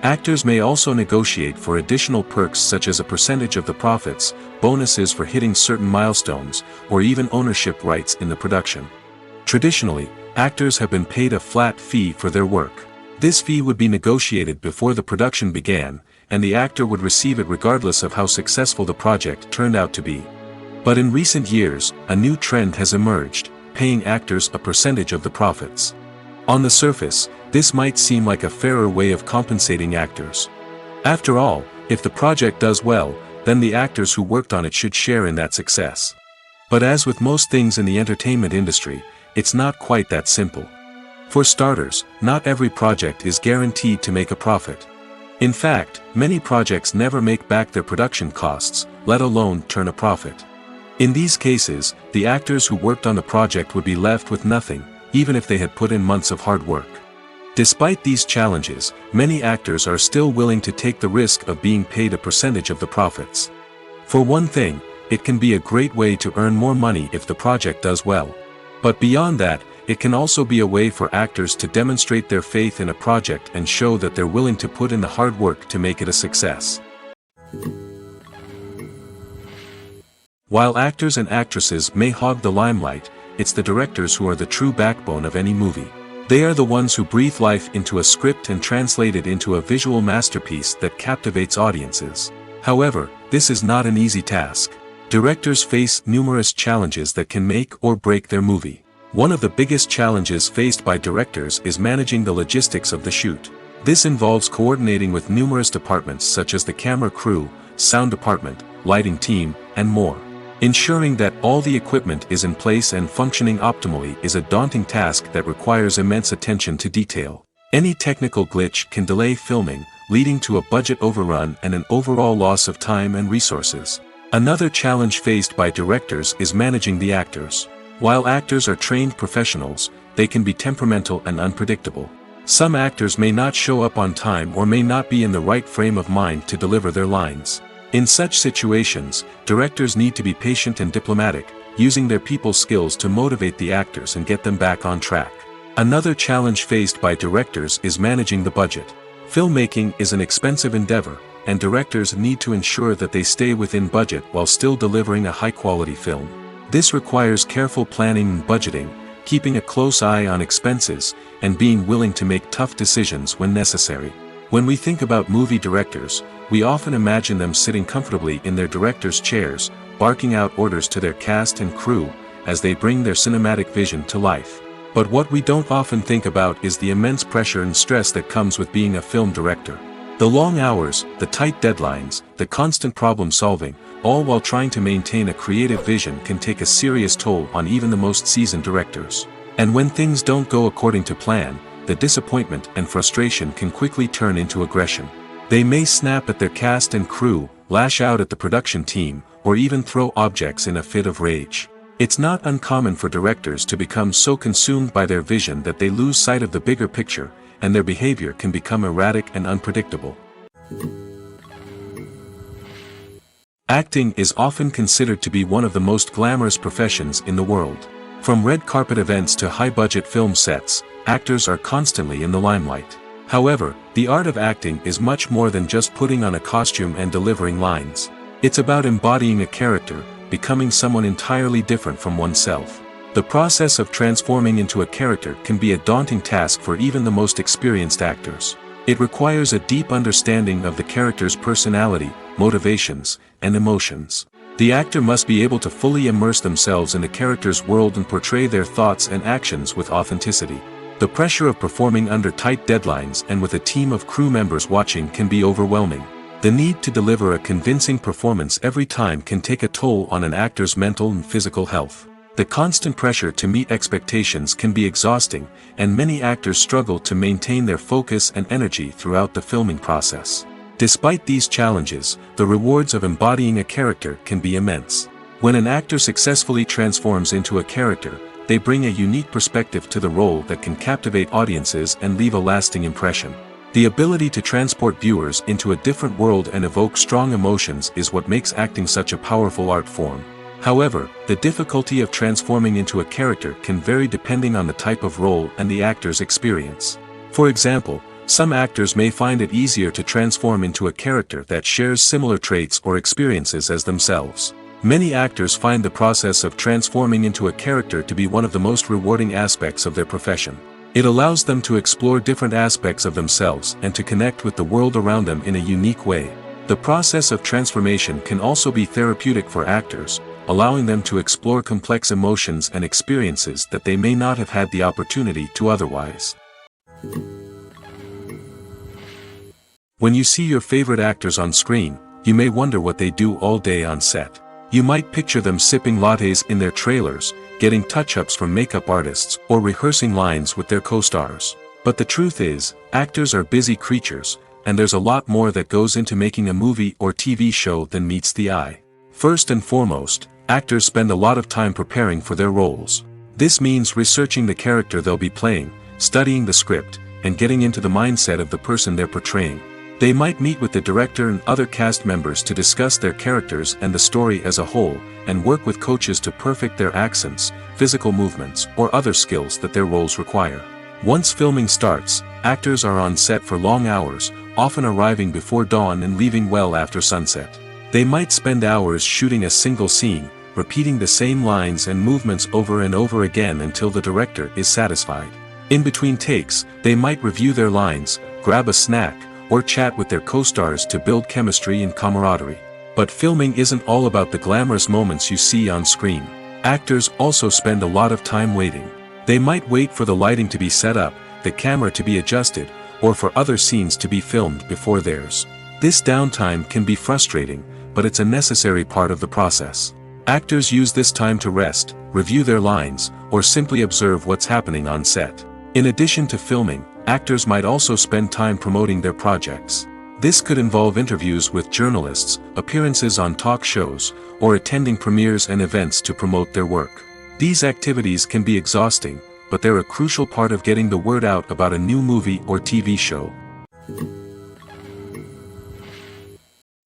Actors may also negotiate for additional perks such as a percentage of the profits, bonuses for hitting certain milestones, or even ownership rights in the production. Traditionally, actors have been paid a flat fee for their work. This fee would be negotiated before the production began, and the actor would receive it regardless of how successful the project turned out to be. But in recent years, a new trend has emerged, paying actors a percentage of the profits. On the surface, this might seem like a fairer way of compensating actors. After all, if the project does well, then the actors who worked on it should share in that success. But as with most things in the entertainment industry, it's not quite that simple. For starters, not every project is guaranteed to make a profit. In fact, many projects never make back their production costs, let alone turn a profit. In these cases, the actors who worked on the project would be left with nothing, even if they had put in months of hard work. Despite these challenges, many actors are still willing to take the risk of being paid a percentage of the profits. For one thing, it can be a great way to earn more money if the project does well. But beyond that, it can also be a way for actors to demonstrate their faith in a project and show that they're willing to put in the hard work to make it a success. While actors and actresses may hog the limelight, it's the directors who are the true backbone of any movie. They are the ones who breathe life into a script and translate it into a visual masterpiece that captivates audiences. However, this is not an easy task. Directors face numerous challenges that can make or break their movie. One of the biggest challenges faced by directors is managing the logistics of the shoot. This involves coordinating with numerous departments such as the camera crew, sound department, lighting team, and more. Ensuring that all the equipment is in place and functioning optimally is a daunting task that requires immense attention to detail. Any technical glitch can delay filming, leading to a budget overrun and an overall loss of time and resources. Another challenge faced by directors is managing the actors. While actors are trained professionals, they can be temperamental and unpredictable. Some actors may not show up on time or may not be in the right frame of mind to deliver their lines. In such situations, directors need to be patient and diplomatic, using their people skills to motivate the actors and get them back on track. Another challenge faced by directors is managing the budget. Filmmaking is an expensive endeavor, and directors need to ensure that they stay within budget while still delivering a high-quality film. This requires careful planning and budgeting, keeping a close eye on expenses, and being willing to make tough decisions when necessary. When we think about movie directors, we often imagine them sitting comfortably in their director's chairs, barking out orders to their cast and crew, as they bring their cinematic vision to life. But what we don't often think about is the immense pressure and stress that comes with being a film director. The long hours, the tight deadlines, the constant problem solving, all while trying to maintain a creative vision can take a serious toll on even the most seasoned directors. And when things don't go according to plan, the disappointment and frustration can quickly turn into aggression. They may snap at their cast and crew, lash out at the production team, or even throw objects in a fit of rage. It's not uncommon for directors to become so consumed by their vision that they lose sight of the bigger picture, and their behavior can become erratic and unpredictable. Acting is often considered to be one of the most glamorous professions in the world. From red carpet events to high-budget film sets, actors are constantly in the limelight. However, the art of acting is much more than just putting on a costume and delivering lines. It's about embodying a character, becoming someone entirely different from oneself. The process of transforming into a character can be a daunting task for even the most experienced actors. It requires a deep understanding of the character's personality, motivations, and emotions. The actor must be able to fully immerse themselves in the character's world and portray their thoughts and actions with authenticity. The pressure of performing under tight deadlines and with a team of crew members watching can be overwhelming. The need to deliver a convincing performance every time can take a toll on an actor's mental and physical health. The constant pressure to meet expectations can be exhausting, and many actors struggle to maintain their focus and energy throughout the filming process. Despite these challenges, the rewards of embodying a character can be immense. When an actor successfully transforms into a character, they bring a unique perspective to the role that can captivate audiences and leave a lasting impression. The ability to transport viewers into a different world and evoke strong emotions is what makes acting such a powerful art form. However, the difficulty of transforming into a character can vary depending on the type of role and the actor's experience. For example, some actors may find it easier to transform into a character that shares similar traits or experiences as themselves. Many actors find the process of transforming into a character to be one of the most rewarding aspects of their profession. It allows them to explore different aspects of themselves and to connect with the world around them in a unique way. The process of transformation can also be therapeutic for actors, allowing them to explore complex emotions and experiences that they may not have had the opportunity to otherwise. When you see your favorite actors on screen, you may wonder what they do all day on set. You might picture them sipping lattes in their trailers, getting touch-ups from makeup artists, or rehearsing lines with their co-stars. But the truth is, actors are busy creatures, and there's a lot more that goes into making a movie or TV show than meets the eye. First and foremost, actors spend a lot of time preparing for their roles. This means researching the character they'll be playing, studying the script, and getting into the mindset of the person they're portraying. They might meet with the director and other cast members to discuss their characters and the story as a whole, and work with coaches to perfect their accents, physical movements, or other skills that their roles require. Once filming starts, actors are on set for long hours, often arriving before dawn and leaving well after sunset. They might spend hours shooting a single scene, repeating the same lines and movements over and over again until the director is satisfied. In between takes, they might review their lines, grab a snack, or chat with their co-stars to build chemistry and camaraderie. But filming isn't all about the glamorous moments you see on screen. Actors also spend a lot of time waiting. They might wait for the lighting to be set up, the camera to be adjusted, or for other scenes to be filmed before theirs. This downtime can be frustrating, but it's a necessary part of the process. Actors use this time to rest, review their lines, or simply observe what's happening on set. In addition to filming, actors might also spend time promoting their projects. This could involve interviews with journalists, appearances on talk shows, or attending premieres and events to promote their work. These activities can be exhausting, but they're a crucial part of getting the word out about a new movie or TV show.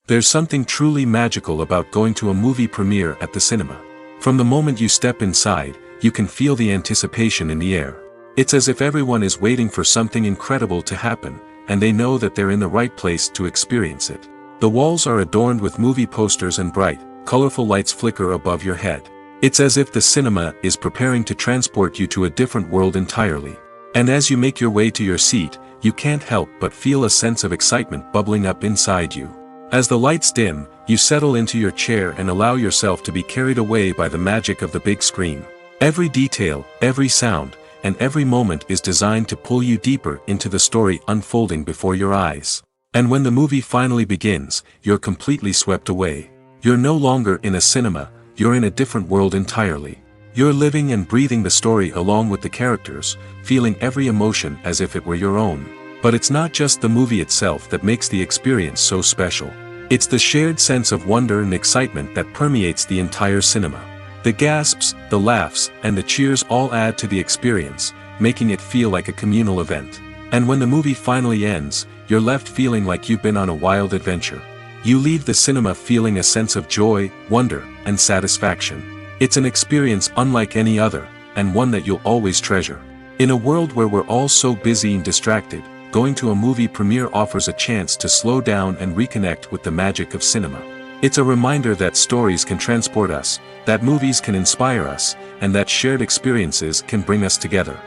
There's something truly magical about going to a movie premiere at the cinema. From the moment you step inside, you can feel the anticipation in the air. It's as if everyone is waiting for something incredible to happen, and they know that they're in the right place to experience it. The walls are adorned with movie posters and bright, colorful lights flicker above your head. It's as if the cinema is preparing to transport you to a different world entirely. And as you make your way to your seat, you can't help but feel a sense of excitement bubbling up inside you. As the lights dim, you settle into your chair and allow yourself to be carried away by the magic of the big screen. Every detail, every sound, and every moment is designed to pull you deeper into the story unfolding before your eyes. And when the movie finally begins, you're completely swept away. You're no longer in a cinema, you're in a different world entirely. You're living and breathing the story along with the characters, feeling every emotion as if it were your own. But it's not just the movie itself that makes the experience so special. It's the shared sense of wonder and excitement that permeates the entire cinema. The gasps, the laughs, and the cheers all add to the experience, making it feel like a communal event. And when the movie finally ends, you're left feeling like you've been on a wild adventure. You leave the cinema feeling a sense of joy, wonder, and satisfaction. It's an experience unlike any other, and one that you'll always treasure. In a world where we're all so busy and distracted, going to a movie premiere offers a chance to slow down and reconnect with the magic of cinema. It's a reminder that stories can transport us, that movies can inspire us, and that shared experiences can bring us together.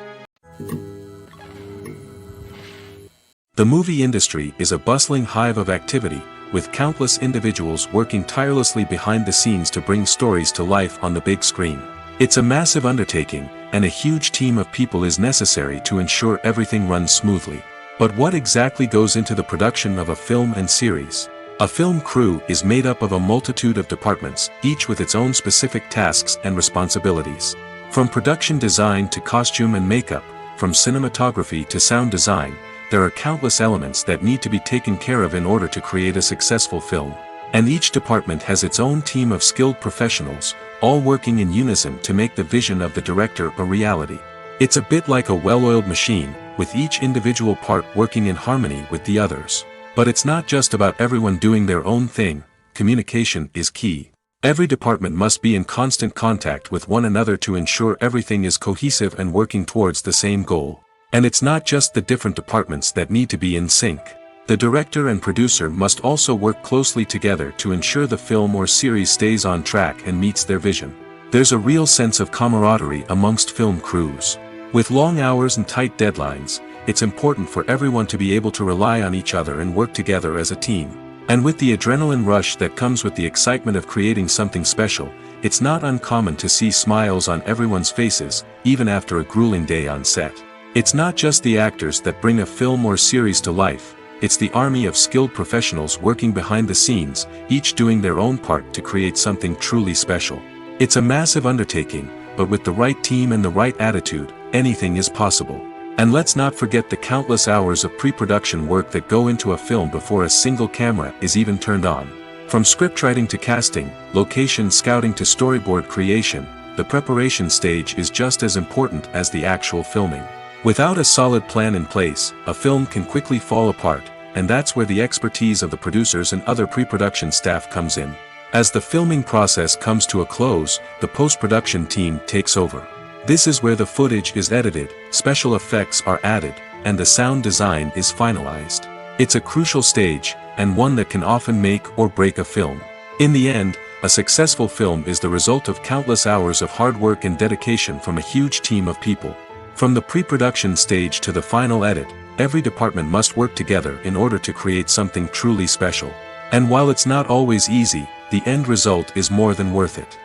The movie industry is a bustling hive of activity, with countless individuals working tirelessly behind the scenes to bring stories to life on the big screen. It's a massive undertaking, and a huge team of people is necessary to ensure everything runs smoothly. But what exactly goes into the production of a film and series? A film crew is made up of a multitude of departments, each with its own specific tasks and responsibilities. From production design to costume and makeup, from cinematography to sound design, there are countless elements that need to be taken care of in order to create a successful film. And each department has its own team of skilled professionals, all working in unison to make the vision of the director a reality. It's a bit like a well-oiled machine, with each individual part working in harmony with the others. But it's not just about everyone doing their own thing. Communication is key. Every department must be in constant contact with one another to ensure everything is cohesive and working towards the same goal. And it's not just the different departments that need to be in sync. The director and producer must also work closely together to ensure the film or series stays on track and meets their vision. There's a real sense of camaraderie amongst film crews. With long hours and tight deadlines, it's important for everyone to be able to rely on each other and work together as a team. And with the adrenaline rush that comes with the excitement of creating something special, it's not uncommon to see smiles on everyone's faces, even after a grueling day on set. It's not just the actors that bring a film or series to life, it's the army of skilled professionals working behind the scenes, each doing their own part to create something truly special. It's a massive undertaking, but with the right team and the right attitude, anything is possible. And let's not forget the countless hours of pre-production work that go into a film before a single camera is even turned on. From scriptwriting to casting, location scouting to storyboard creation, the preparation stage is just as important as the actual filming. Without a solid plan in place, a film can quickly fall apart, and that's where the expertise of the producers and other pre-production staff comes in. As the filming process comes to a close, the post-production team takes over. This is where the footage is edited, special effects are added, and the sound design is finalized. It's a crucial stage, and one that can often make or break a film. In the end, a successful film is the result of countless hours of hard work and dedication from a huge team of people. From the pre-production stage to the final edit, every department must work together in order to create something truly special. And while it's not always easy, the end result is more than worth it.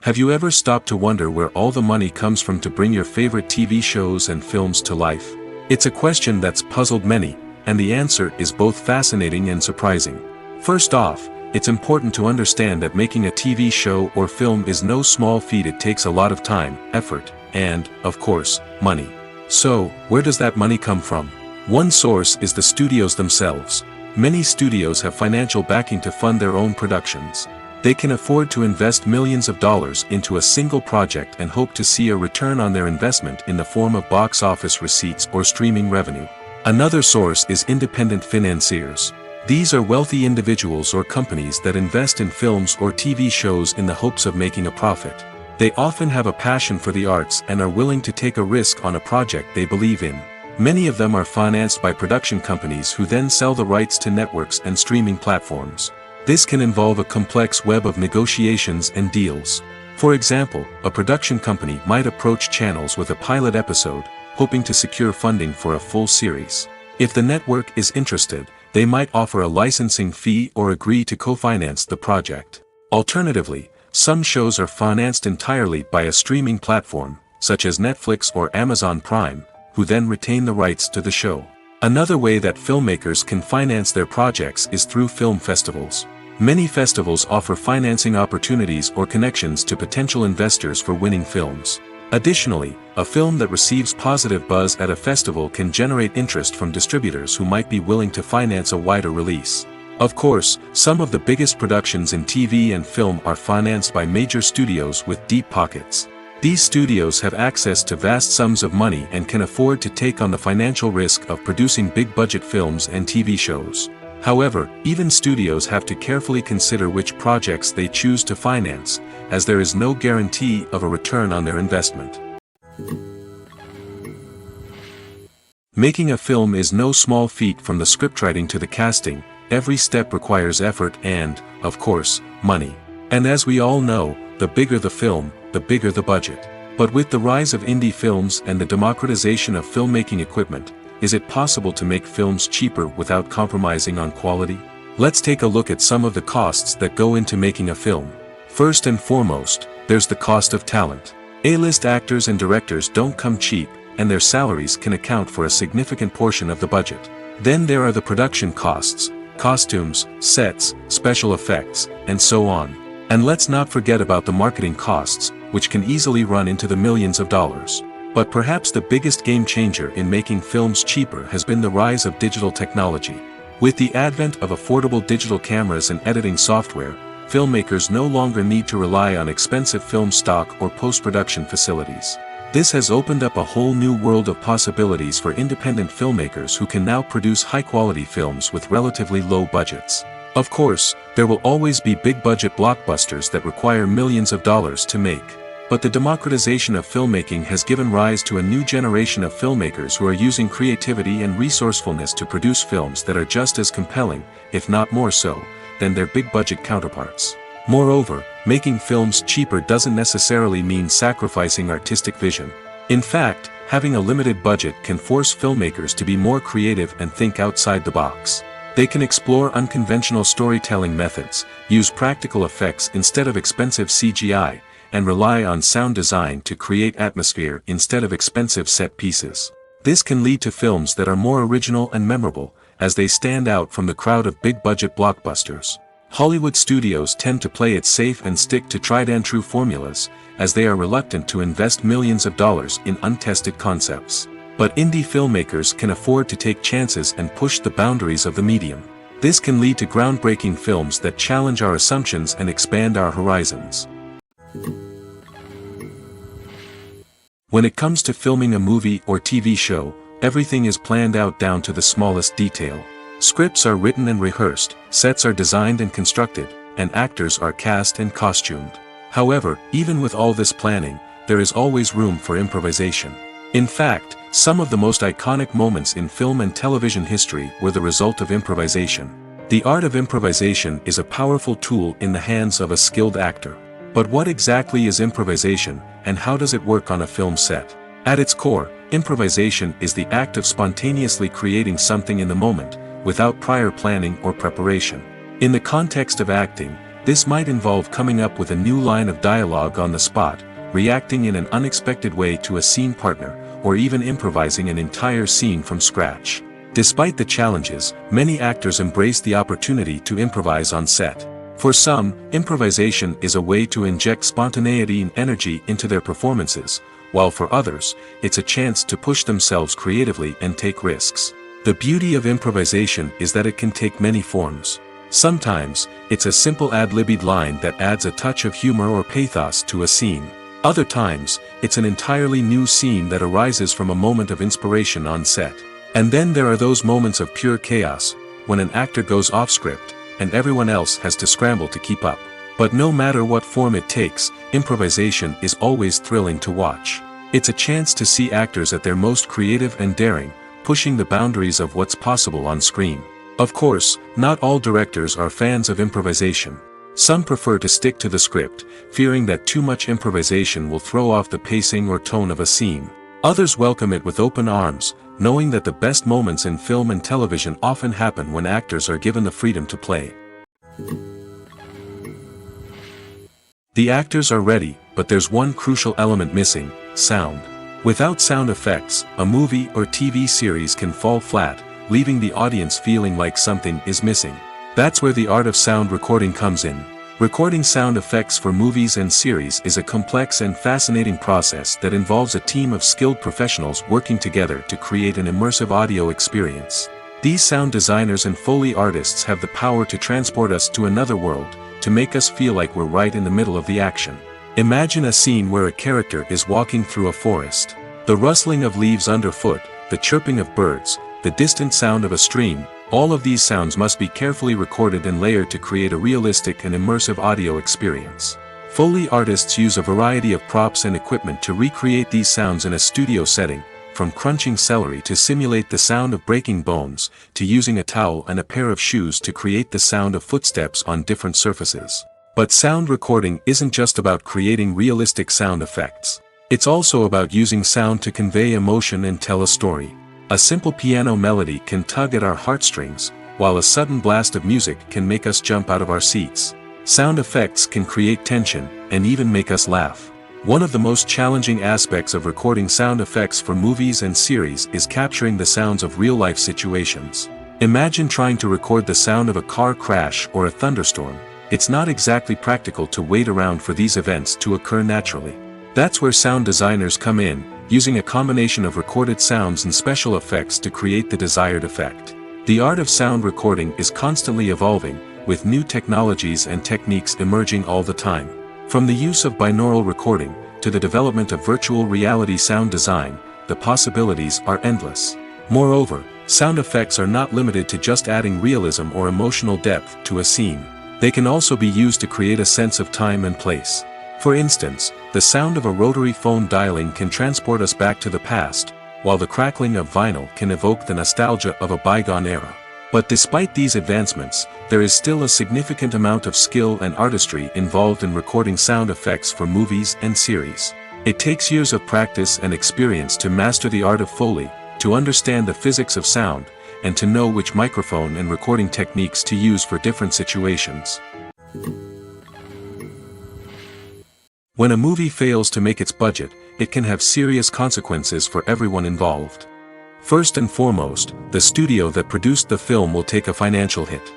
Have you ever stopped to wonder where all the money comes from to bring your favorite TV shows and films to life? It's a question that's puzzled many, and the answer is both fascinating and surprising. First off, it's important to understand that making a TV show or film is no small feat. It takes a lot of time, effort, and, of course, money. So, where does that money come from? One source is the studios themselves. Many studios have financial backing to fund their own productions. They can afford to invest millions of dollars into a single project and hope to see a return on their investment in the form of box office receipts or streaming revenue. Another source is independent financiers. These are wealthy individuals or companies that invest in films or TV shows in the hopes of making a profit. They often have a passion for the arts and are willing to take a risk on a project they believe in. Many of them are financed by production companies who then sell the rights to networks and streaming platforms. This can involve a complex web of negotiations and deals. For example, a production company might approach channels with a pilot episode, hoping to secure funding for a full series. If the network is interested, they might offer a licensing fee or agree to co-finance the project. Alternatively, some shows are financed entirely by a streaming platform, such as Netflix or Amazon Prime, who then retain the rights to the show. Another way that filmmakers can finance their projects is through film festivals. Many festivals offer financing opportunities or connections to potential investors for winning films. Additionally, a film that receives positive buzz at a festival can generate interest from distributors who might be willing to finance a wider release. Of course, some of the biggest productions in TV and film are financed by major studios with deep pockets. These studios have access to vast sums of money and can afford to take on the financial risk of producing big-budget films and TV shows. However, even studios have to carefully consider which projects they choose to finance, as there is no guarantee of a return on their investment. Making a film is no small feat. From the scriptwriting to the casting, every step requires effort and, of course, money. And as we all know, the bigger the film, the bigger the budget. But with the rise of indie films and the democratization of filmmaking equipment, is it possible to make films cheaper without compromising on quality? Let's take a look at some of the costs that go into making a film. First and foremost, there's the cost of talent. A-list actors and directors don't come cheap, and their salaries can account for a significant portion of the budget. Then there are the production costs, costumes, sets, special effects, and so on. And let's not forget about the marketing costs, which can easily run into the millions of dollars. But perhaps the biggest game changer in making films cheaper has been the rise of digital technology. With the advent of affordable digital cameras and editing software, filmmakers no longer need to rely on expensive film stock or post-production facilities. This has opened up a whole new world of possibilities for independent filmmakers who can now produce high-quality films with relatively low budgets. Of course, there will always be big-budget blockbusters that require millions of dollars to make. But the democratization of filmmaking has given rise to a new generation of filmmakers who are using creativity and resourcefulness to produce films that are just as compelling, if not more so, than their big-budget counterparts. Moreover, making films cheaper doesn't necessarily mean sacrificing artistic vision. In fact, having a limited budget can force filmmakers to be more creative and think outside the box. They can explore unconventional storytelling methods, use practical effects instead of expensive CGI, and rely on sound design to create atmosphere instead of expensive set pieces. This can lead to films that are more original and memorable, as they stand out from the crowd of big-budget blockbusters. Hollywood studios tend to play it safe and stick to tried-and-true formulas, as they are reluctant to invest millions of dollars in untested concepts. But indie filmmakers can afford to take chances and push the boundaries of the medium. This can lead to groundbreaking films that challenge our assumptions and expand our horizons. When it comes to filming a movie or TV show, everything is planned out down to the smallest detail. Scripts are written and rehearsed, sets are designed and constructed, and actors are cast and costumed. However, even with all this planning, there is always room for improvisation. In fact, some of the most iconic moments in film and television history were the result of improvisation. The art of improvisation is a powerful tool in the hands of a skilled actor. But what exactly is improvisation, and how does it work on a film set? At its core, improvisation is the act of spontaneously creating something in the moment, without prior planning or preparation. In the context of acting, this might involve coming up with a new line of dialogue on the spot, reacting in an unexpected way to a scene partner, or even improvising an entire scene from scratch. Despite the challenges, many actors embrace the opportunity to improvise on set. For some, improvisation is a way to inject spontaneity and energy into their performances, while for others, it's a chance to push themselves creatively and take risks. The beauty of improvisation is that it can take many forms. Sometimes, it's a simple ad-libbed line that adds a touch of humor or pathos to a scene. Other times, it's an entirely new scene that arises from a moment of inspiration on set. And then there are those moments of pure chaos, when an actor goes off script, and everyone else has to scramble to keep up. But no matter what form it takes, improvisation is always thrilling to watch. It's a chance to see actors at their most creative and daring, pushing the boundaries of what's possible on screen. Of course, not all directors are fans of improvisation. Some prefer to stick to the script, fearing that too much improvisation will throw off the pacing or tone of a scene. Others welcome it with open arms, knowing that the best moments in film and television often happen when actors are given the freedom to play. The actors are ready, but there's one crucial element missing: sound. Without sound effects, a movie or TV series can fall flat, leaving the audience feeling like something is missing. That's where the art of sound recording comes in. Recording sound effects for movies and series is a complex and fascinating process that involves a team of skilled professionals working together to create an immersive audio experience. These sound designers and Foley artists have the power to transport us to another world, to make us feel like we're right in the middle of the action. Imagine a scene where a character is walking through a forest. The rustling of leaves underfoot, the chirping of birds, the distant sound of a stream, all of these sounds must be carefully recorded and layered to create a realistic and immersive audio experience. Foley artists use a variety of props and equipment to recreate these sounds in a studio setting, from crunching celery to simulate the sound of breaking bones, to using a towel and a pair of shoes to create the sound of footsteps on different surfaces. But sound recording isn't just about creating realistic sound effects. It's also about using sound to convey emotion and tell a story. A simple piano melody can tug at our heartstrings, while a sudden blast of music can make us jump out of our seats. Sound effects can create tension, and even make us laugh. One of the most challenging aspects of recording sound effects for movies and series is capturing the sounds of real-life situations. Imagine trying to record the sound of a car crash or a thunderstorm. It's not exactly practical to wait around for these events to occur naturally. That's where sound designers come in, using a combination of recorded sounds and special effects to create the desired effect. The art of sound recording is constantly evolving, with new technologies and techniques emerging all the time. From the use of binaural recording, to the development of virtual reality sound design, the possibilities are endless. Moreover, sound effects are not limited to just adding realism or emotional depth to a scene. They can also be used to create a sense of time and place. For instance, the sound of a rotary phone dialing can transport us back to the past, while the crackling of vinyl can evoke the nostalgia of a bygone era. But despite these advancements, there is still a significant amount of skill and artistry involved in recording sound effects for movies and series. It takes years of practice and experience to master the art of Foley, to understand the physics of sound, and to know which microphone and recording techniques to use for different situations. When a movie fails to make its budget, it can have serious consequences for everyone involved. First and foremost, the studio that produced the film will take a financial hit.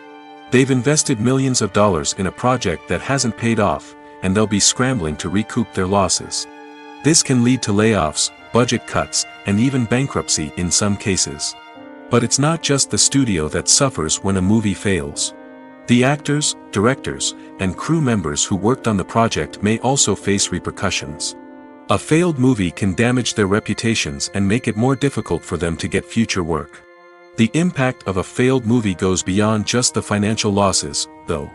They've invested millions of dollars in a project that hasn't paid off, and they'll be scrambling to recoup their losses. This can lead to layoffs, budget cuts, and even bankruptcy in some cases. But it's not just the studio that suffers when a movie fails. The actors, directors, and crew members who worked on the project may also face repercussions. A failed movie can damage their reputations and make it more difficult for them to get future work. The impact of a failed movie goes beyond just the financial losses, though.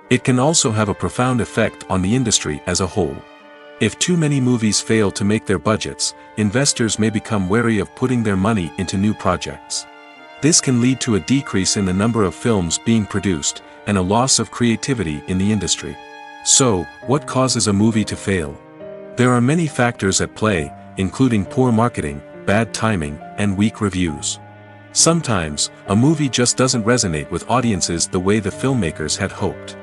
It can also have a profound effect on the industry as a whole. If too many movies fail to make their budgets, investors may become wary of putting their money into new projects. This can lead to a decrease in the number of films being produced, and a loss of creativity in the industry. So, what causes a movie to fail? There are many factors at play, including poor marketing, bad timing, and weak reviews. Sometimes, a movie just doesn't resonate with audiences the way the filmmakers had hoped.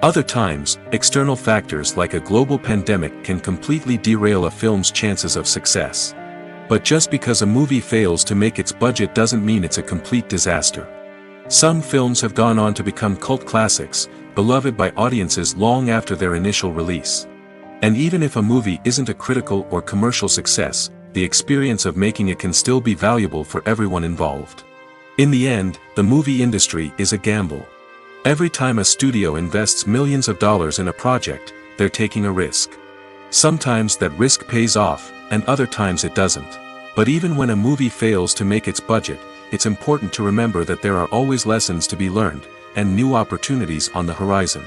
Other times, external factors like a global pandemic can completely derail a film's chances of success. But just because a movie fails to make its budget doesn't mean it's a complete disaster. Some films have gone on to become cult classics, beloved by audiences long after their initial release. And even if a movie isn't a critical or commercial success, the experience of making it can still be valuable for everyone involved. In the end, the movie industry is a gamble. Every time a studio invests millions of dollars in a project, they're taking a risk. Sometimes that risk pays off, and other times it doesn't. But even when a movie fails to make its budget, it's important to remember that there are always lessons to be learned, and new opportunities on the horizon.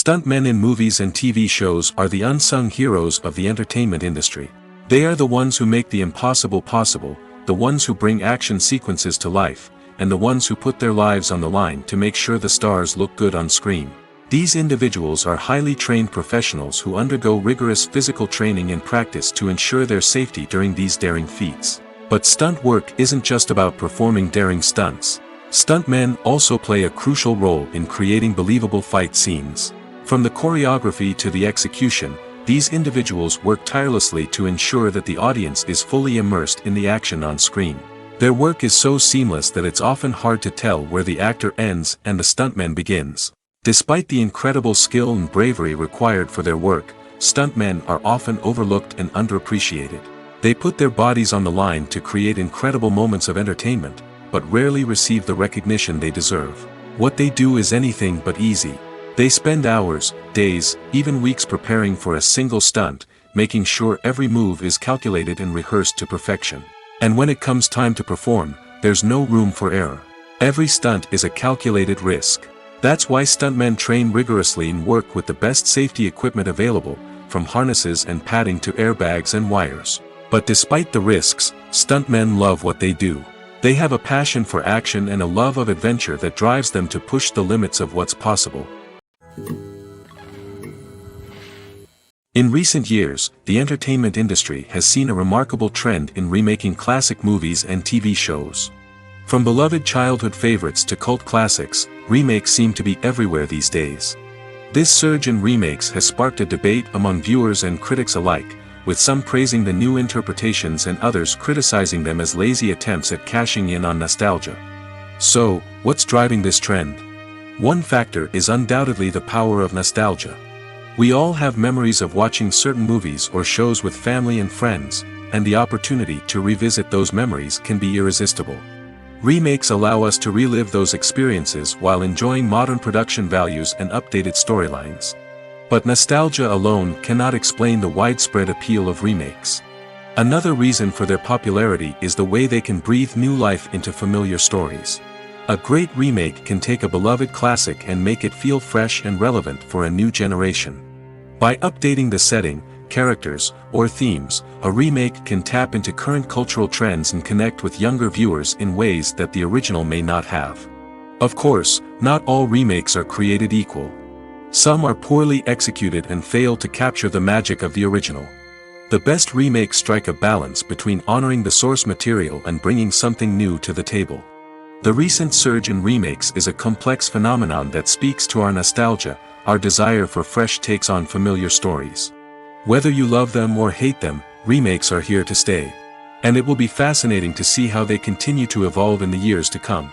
Stuntmen in movies and TV shows are the unsung heroes of the entertainment industry. They are the ones who make the impossible possible, the ones who bring action sequences to life, and the ones who put their lives on the line to make sure the stars look good on screen. These individuals are highly trained professionals who undergo rigorous physical training and practice to ensure their safety during these daring feats. But stunt work isn't just about performing daring stunts. Stuntmen also play a crucial role in creating believable fight scenes. From the choreography to the execution, these individuals work tirelessly to ensure that the audience is fully immersed in the action on screen. Their work is so seamless that it's often hard to tell where the actor ends and the stuntman begins. Despite the incredible skill and bravery required for their work, stuntmen are often overlooked and underappreciated. They put their bodies on the line to create incredible moments of entertainment, but rarely receive the recognition they deserve. What they do is anything but easy. They spend hours, days, even weeks preparing for a single stunt, making sure every move is calculated and rehearsed to perfection. And when it comes time to perform, there's no room for error. Every stunt is a calculated risk. That's why stuntmen train rigorously and work with the best safety equipment available, from harnesses and padding to airbags and wires. But despite the risks, stuntmen love what they do. They have a passion for action and a love of adventure that drives them to push the limits of what's possible. In recent years, the entertainment industry has seen a remarkable trend in remaking classic movies and TV shows. From beloved childhood favorites to cult classics, remakes seem to be everywhere these days. This surge in remakes has sparked a debate among viewers and critics alike, with some praising the new interpretations and others criticizing them as lazy attempts at cashing in on nostalgia. So, what's driving this trend? One factor is undoubtedly the power of nostalgia. We all have memories of watching certain movies or shows with family and friends, and the opportunity to revisit those memories can be irresistible. Remakes allow us to relive those experiences while enjoying modern production values and updated storylines. But nostalgia alone cannot explain the widespread appeal of remakes. Another reason for their popularity is the way they can breathe new life into familiar stories. A great remake can take a beloved classic and make it feel fresh and relevant for a new generation. By updating the setting, characters, or themes, a remake can tap into current cultural trends and connect with younger viewers in ways that the original may not have. Of course, not all remakes are created equal. Some are poorly executed and fail to capture the magic of the original. The best remakes strike a balance between honoring the source material and bringing something new to the table. The recent surge in remakes is a complex phenomenon that speaks to our nostalgia, our desire for fresh takes on familiar stories. Whether you love them or hate them, remakes are here to stay. And it will be fascinating to see how they continue to evolve in the years to come.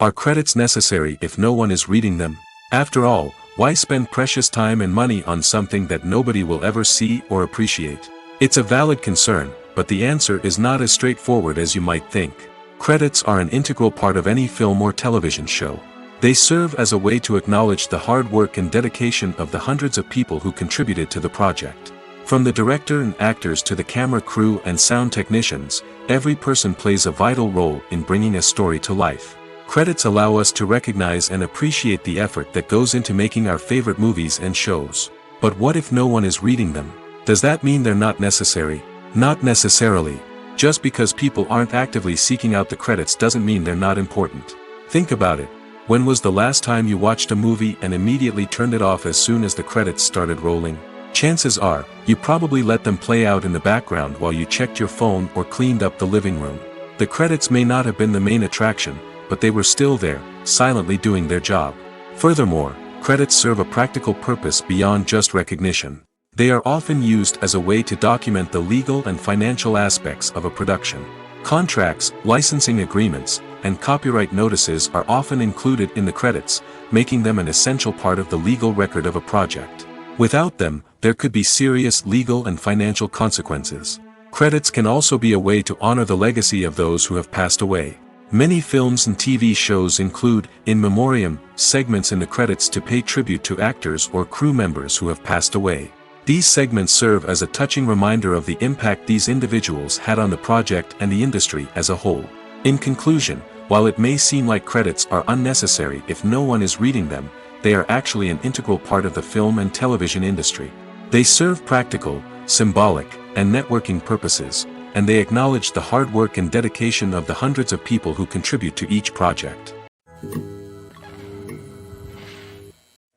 Are credits necessary if no one is reading them? After all, why spend precious time and money on something that nobody will ever see or appreciate? It's a valid concern, but the answer is not as straightforward as you might think. Credits are an integral part of any film or television show. They serve as a way to acknowledge the hard work and dedication of the hundreds of people who contributed to the project. From the director and actors to the camera crew and sound technicians, every person plays a vital role in bringing a story to life. Credits allow us to recognize and appreciate the effort that goes into making our favorite movies and shows. But what if no one is reading them? Does that mean they're not necessary? Not necessarily. Just because people aren't actively seeking out the credits doesn't mean they're not important. Think about it. When was the last time you watched a movie and immediately turned it off as soon as the credits started rolling? Chances are, you probably let them play out in the background while you checked your phone or cleaned up the living room. The credits may not have been the main attraction, but they were still there, silently doing their job. Furthermore, credits serve a practical purpose beyond just recognition. They are often used as a way to document the legal and financial aspects of a production. Contracts, licensing agreements, and copyright notices are often included in the credits, making them an essential part of the legal record of a project. Without them, there could be serious legal and financial consequences. Credits can also be a way to honor the legacy of those who have passed away. Many films and TV shows include, in memoriam, segments in the credits to pay tribute to actors or crew members who have passed away. These segments serve as a touching reminder of the impact these individuals had on the project and the industry as a whole. In conclusion, while it may seem like credits are unnecessary if no one is reading them, they are actually an integral part of the film and television industry. They serve practical, symbolic, and networking purposes, and they acknowledge the hard work and dedication of the hundreds of people who contribute to each project.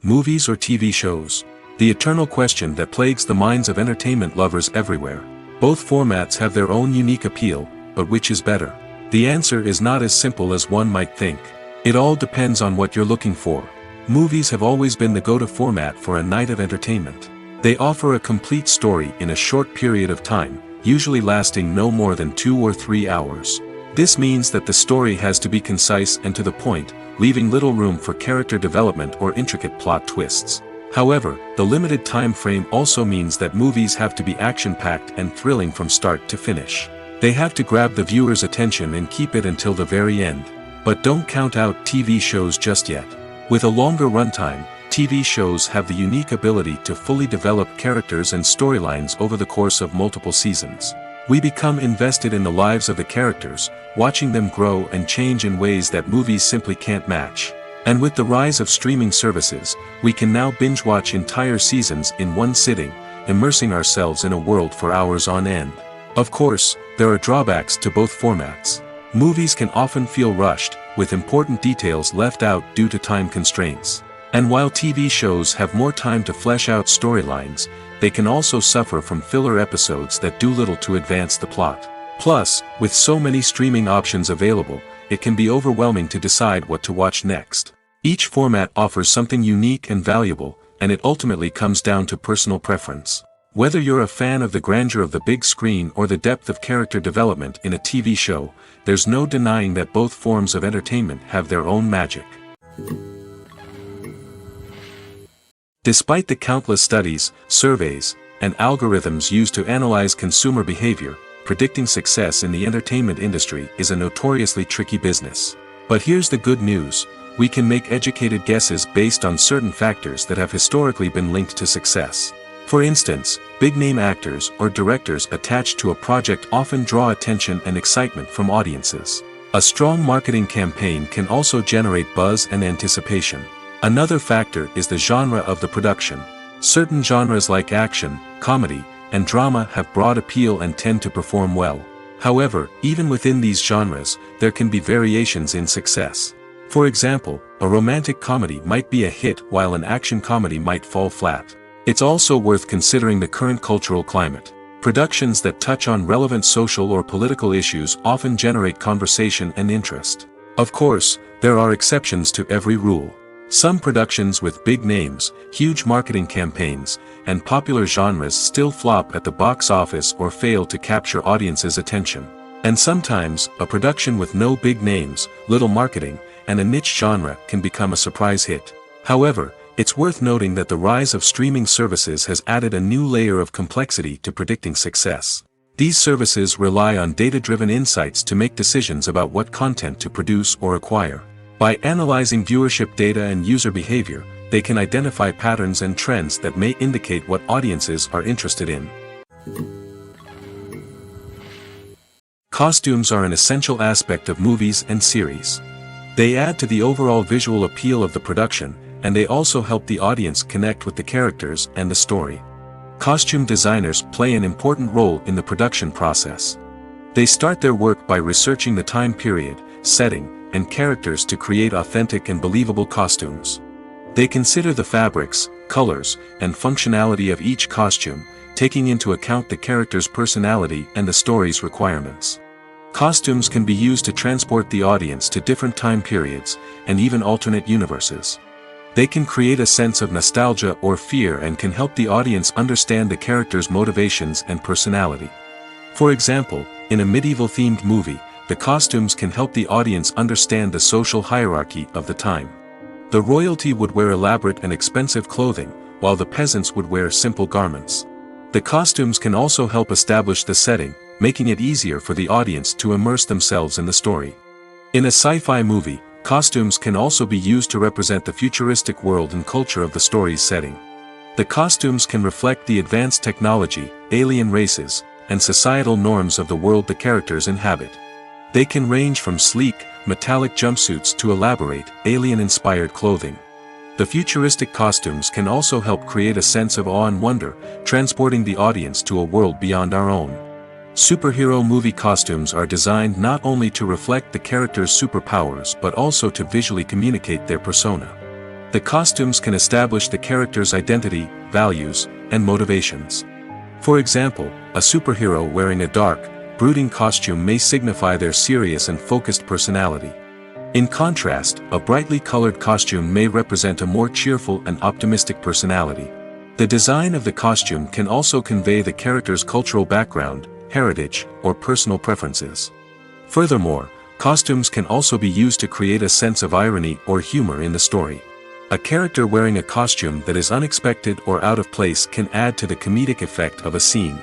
Movies or TV shows? The eternal question that plagues the minds of entertainment lovers everywhere. Both formats have their own unique appeal, but which is better? The answer is not as simple as one might think. It all depends on what you're looking for. Movies have always been the go-to format for a night of entertainment. They offer a complete story in a short period of time, usually lasting no more than 2 or 3 hours. This means that the story has to be concise and to the point, leaving little room for character development or intricate plot twists. However, the limited time frame also means that movies have to be action-packed and thrilling from start to finish. They have to grab the viewer's attention and keep it until the very end. But don't count out TV shows just yet. With a longer runtime, TV shows have the unique ability to fully develop characters and storylines over the course of multiple seasons. We become invested in the lives of the characters, watching them grow and change in ways that movies simply can't match. And with the rise of streaming services, we can now binge-watch entire seasons in one sitting, immersing ourselves in a world for hours on end. Of course, there are drawbacks to both formats. Movies can often feel rushed, with important details left out due to time constraints. And while TV shows have more time to flesh out storylines, they can also suffer from filler episodes that do little to advance the plot. Plus, with so many streaming options available, it can be overwhelming to decide what to watch next. Each format offers something unique and valuable, and it ultimately comes down to personal preference. Whether you're a fan of the grandeur of the big screen or the depth of character development in a TV show, there's no denying that both forms of entertainment have their own magic. Despite the countless studies, surveys, and algorithms used to analyze consumer behavior, predicting success in the entertainment industry is a notoriously tricky business. But here's the good news: we can make educated guesses based on certain factors that have historically been linked to success. For instance, big-name actors or directors attached to a project often draw attention and excitement from audiences. A strong marketing campaign can also generate buzz and anticipation. Another factor is the genre of the production. Certain genres like action, comedy, and drama have broad appeal and tend to perform well. However, even within these genres, there can be variations in success. For example, a romantic comedy might be a hit while an action comedy might fall flat. It's also worth considering the current cultural climate. Productions that touch on relevant social or political issues often generate conversation and interest. Of course, there are exceptions to every rule. Some productions with big names, huge marketing campaigns, and popular genres still flop at the box office or fail to capture audiences' attention. And sometimes, a production with no big names, little marketing, and a niche genre can become a surprise hit. However, it's worth noting that the rise of streaming services has added a new layer of complexity to predicting success. These services rely on data-driven insights to make decisions about what content to produce or acquire. By analyzing viewership data and user behavior, they can identify patterns and trends that may indicate what audiences are interested in. Costumes are an essential aspect of movies and series. They add to the overall visual appeal of the production, and they also help the audience connect with the characters and the story. Costume designers play an important role in the production process. They start their work by researching the time period, setting, and characters to create authentic and believable costumes. They consider the fabrics, colors, and functionality of each costume, taking into account the character's personality and the story's requirements. Costumes can be used to transport the audience to different time periods, and even alternate universes. They can create a sense of nostalgia or fear and can help the audience understand the character's motivations and personality. For example, in a medieval-themed movie, the costumes can help the audience understand the social hierarchy of the time. The royalty would wear elaborate and expensive clothing, while the peasants would wear simple garments. The costumes can also help establish the setting, making it easier for the audience to immerse themselves in the story. In a sci-fi movie, costumes can also be used to represent the futuristic world and culture of the story's setting. The costumes can reflect the advanced technology, alien races, and societal norms of the world the characters inhabit. They can range from sleek, metallic jumpsuits to elaborate, alien-inspired clothing. The futuristic costumes can also help create a sense of awe and wonder, transporting the audience to a world beyond our own. Superhero movie costumes are designed not only to reflect the character's superpowers but also to visually communicate their persona. The costumes can establish the character's identity, values, and motivations. For example, a superhero wearing a dark, brooding costume may signify their serious and focused personality. In contrast, a brightly colored costume may represent a more cheerful and optimistic personality. The design of the costume can also convey the character's cultural background, heritage, or personal preferences. Furthermore, costumes can also be used to create a sense of irony or humor in the story. A character wearing a costume that is unexpected or out of place can add to the comedic effect of a scene.